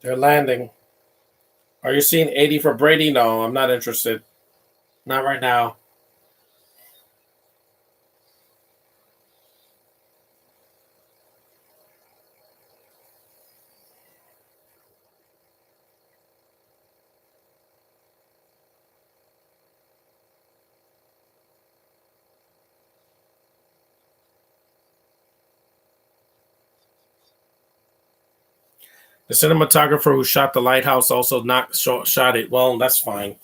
they're landing. Are you seeing 80 for Brady? No, I'm not interested. Not right now. The cinematographer who shot the lighthouse also not shot it. Well, that's fine.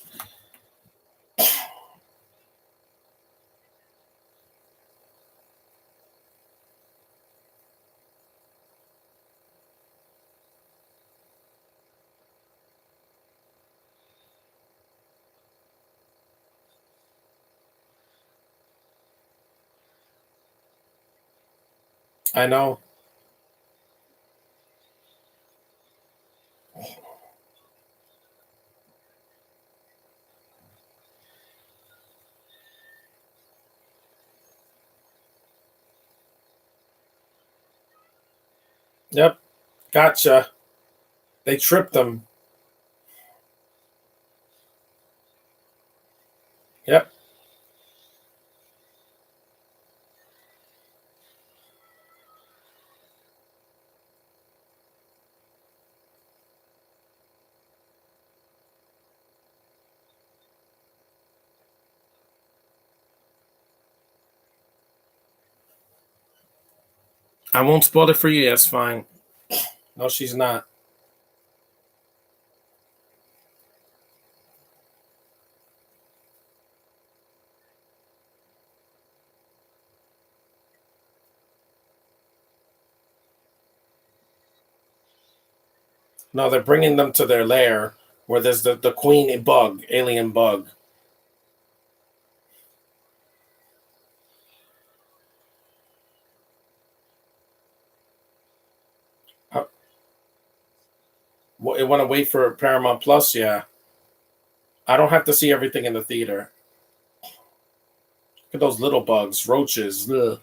I know. Yep. Gotcha. They tripped them. Yep. I won't spoil it for you. That's fine. No, she's not. No, they're bringing them to their lair where there's the queen bug, alien bug. Uh, it want to wait for Paramount Plus? Yeah. I don't have to see everything in the theater. Look at those little bugs, roaches. Ugh.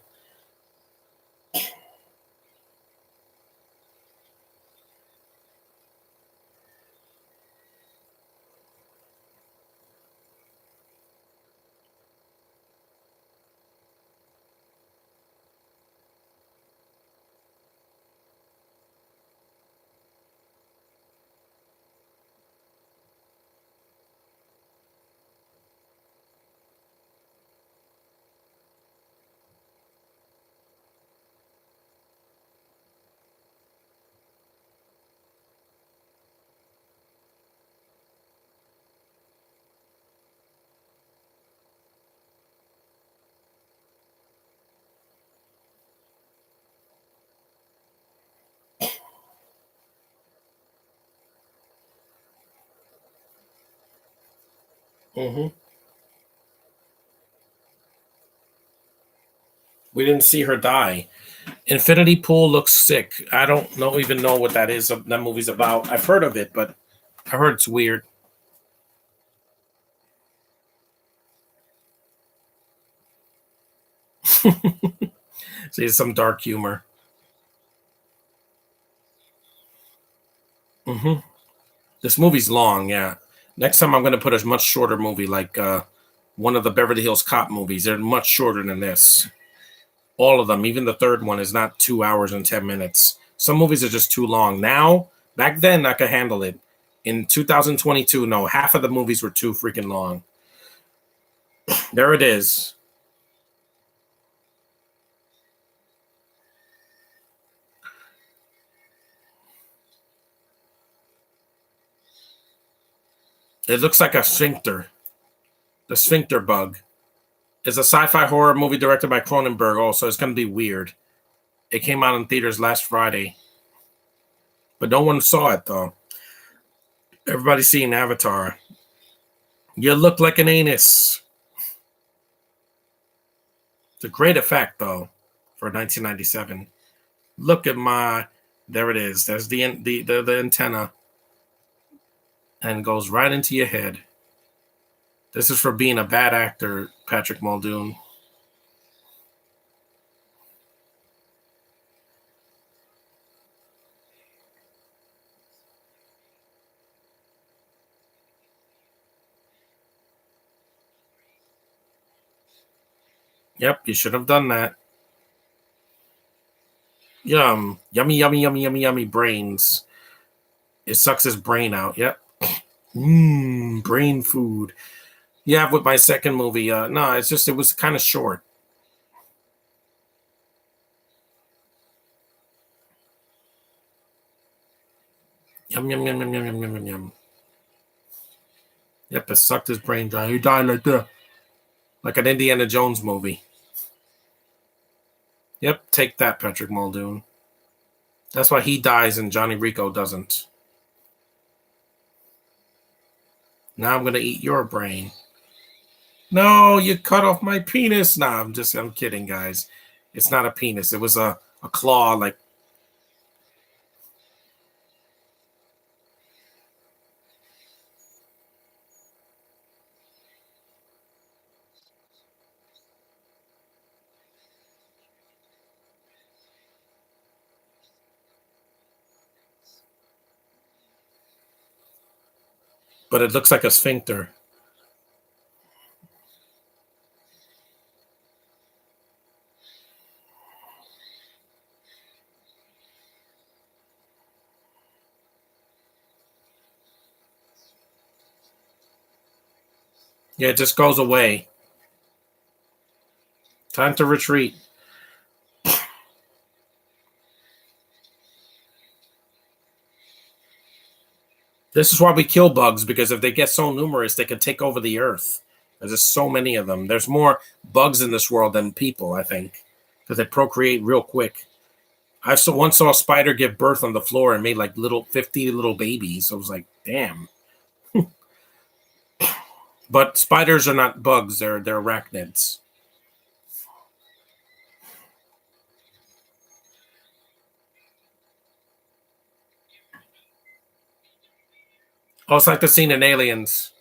Hmm. We didn't see her die. Infinity Pool looks sick. I don't know even know what that is. That movie's about. I've heard of it, but I heard it's weird. See, some dark humor. Hmm. This movie's long. Yeah. Next time I'm going to put a much shorter movie, like one of the Beverly Hills Cop movies. They're much shorter than this. All of them, even the third one, is not 2 hours and 10 minutes. Some movies are just too long. Now, back then, I could handle it. In 2022, no, half of the movies were too freaking long. There it is. It looks like a sphincter. The sphincter bug. It's a sci-fi horror movie directed by Cronenberg. Also, it's going to be weird. It came out in theaters last Friday, but no one saw it though. Everybody's seeing Avatar. You look like an anus. It's a great effect though for 1997. Look at my. There it is. There's the antenna, and goes right into your head. This is for being a bad actor, Patrick Muldoon. Yep, you should have done that. Yummy, yummy, yummy, yummy, yummy brains. It sucks his brain out. Yep. Brain food. Yeah, with my second movie. No, it's just it was kind of short. Yum, yum, yum, yum, yum, yum, yum, yum. Yep, it sucked his brain dry. He died like that. Like an Indiana Jones movie. Yep, take that, Patrick Muldoon. That's why he dies and Johnny Rico doesn't. Now I'm gonna eat your brain. No, you cut off my penis. Nah, I'm kidding, guys. It's not a penis. It was a claw, like, but it looks like a sphincter. Yeah, it just goes away. Time to retreat. This is why we kill bugs, because if they get so numerous, they can take over the earth. There's just so many of them. There's more bugs in this world than people, I think, because they procreate real quick. Once saw a spider give birth on the floor and made like 50 little babies. I was like, damn. But spiders are not bugs; they're arachnids. Oh, it's like the scene in Aliens.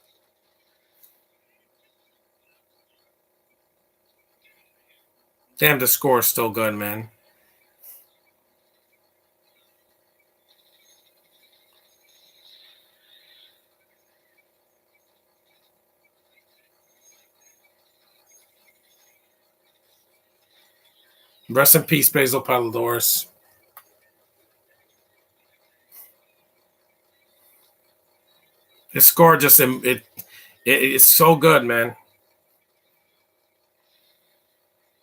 Damn, the score is still good, man. Rest in peace, Basil Palladores. His score just it's so good, man.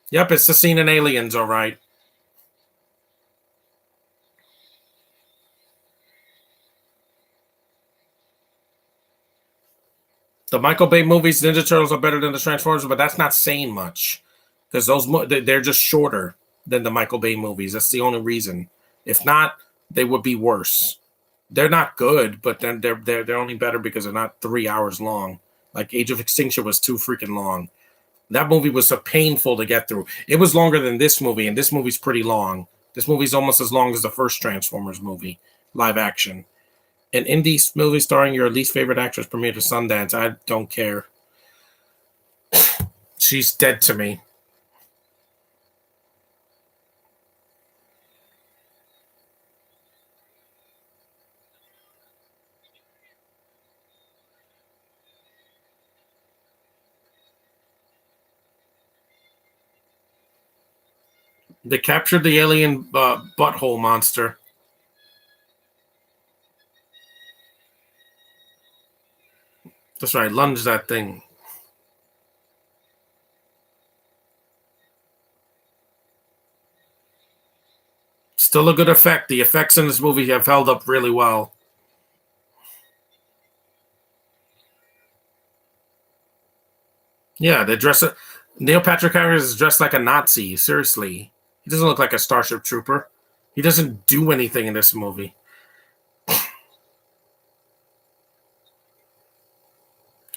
Yep, it's the scene in Aliens, all right. The Michael Bay movies, Ninja Turtles are better than the Transformers, but that's not saying much because they're just shorter than the Michael Bay movies. That's the only reason. If not, they would be worse. They're not good, but they're only better because they're not 3 hours long. Like Age of Extinction was too freaking long. That movie was so painful to get through. It was longer than this movie, and this movie's pretty long. This movie's almost as long as the first Transformers movie, live action. An indie movie starring your least favorite actress premiered at Sundance. I don't care. She's dead to me. They captured the alien butthole monster. That's right, lunge that thing. Still a good effect. The effects in this movie have held up really well. Yeah, they dress it. Neil Patrick Harris is dressed like a Nazi. Seriously, he doesn't look like a Starship Trooper. He doesn't do anything in this movie.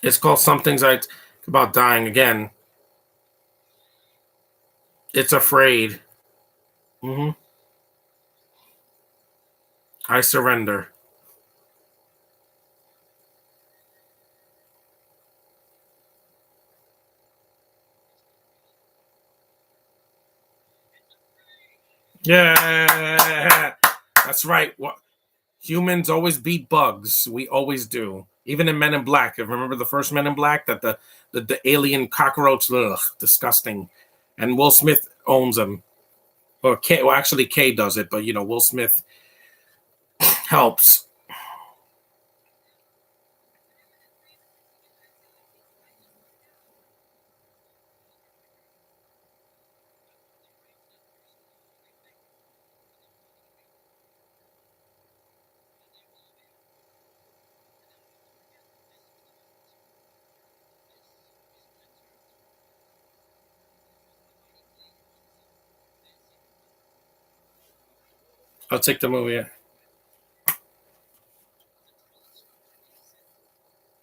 It's called Some Things I About Dying. Again, it's afraid. Hmm. I surrender. Yeah, that's right. What humans always beat bugs. We always do. Even in Men in Black. Remember the first Men in Black that the alien cockroach, ugh, disgusting. And Will Smith owns them. Or actually Kay does it, but Will Smith helps. I'll take the movie.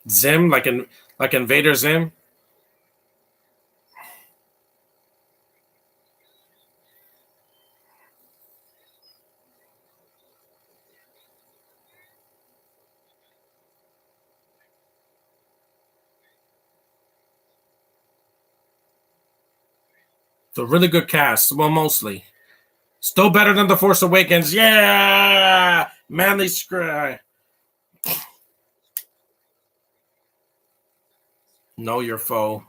Zim, like Invader Zim. The really good cast. Well, mostly. Still better than The Force Awakens. Yeah! Manly scry. Know your foe.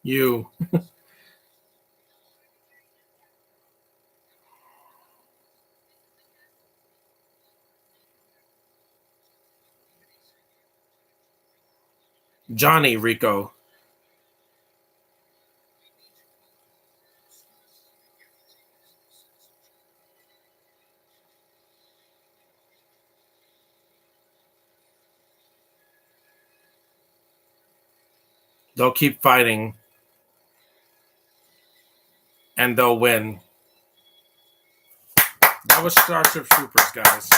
You. Johnny Rico. They'll keep fighting and they'll win. That was Starship Troopers, guys.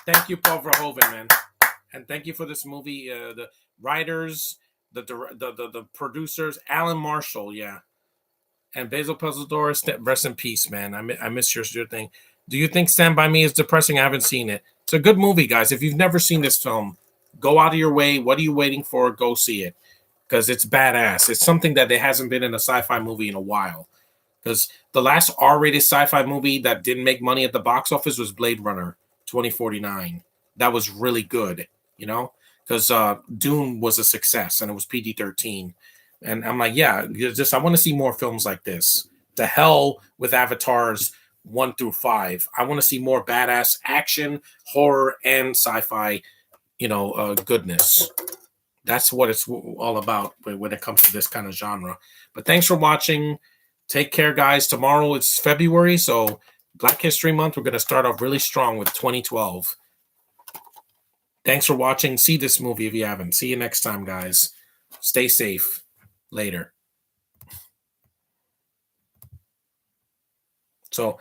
Thank you, Paul Verhoeven, man. And thank you for this movie. The writers, the producers, Alan Marshall, yeah. And Basil Puzzledor, rest in peace, man. I miss your thing. Do you think Stand By Me is depressing? I haven't seen it. It's a good movie, guys. If you've never seen this film, go out of your way. What are you waiting for? Go see it because it's badass. It's something that there hasn't been in a sci-fi movie in a while. Because the last R-rated sci-fi movie that didn't make money at the box office was Blade Runner 2049. That was really good, you know, because Dune was a success and it was PG-13. And I'm like, yeah, just I want to see more films like this. The hell with Avatars 1 through 5. I want to see more badass action, horror, and sci-fi, goodness. That's what it's all about when it comes to this kind of genre. But thanks for watching. Take care, guys. Tomorrow it's February, so Black History Month. We're going to start off really strong with 2012. Thanks for watching. See this movie if you haven't. See you next time, guys. Stay safe. Later. So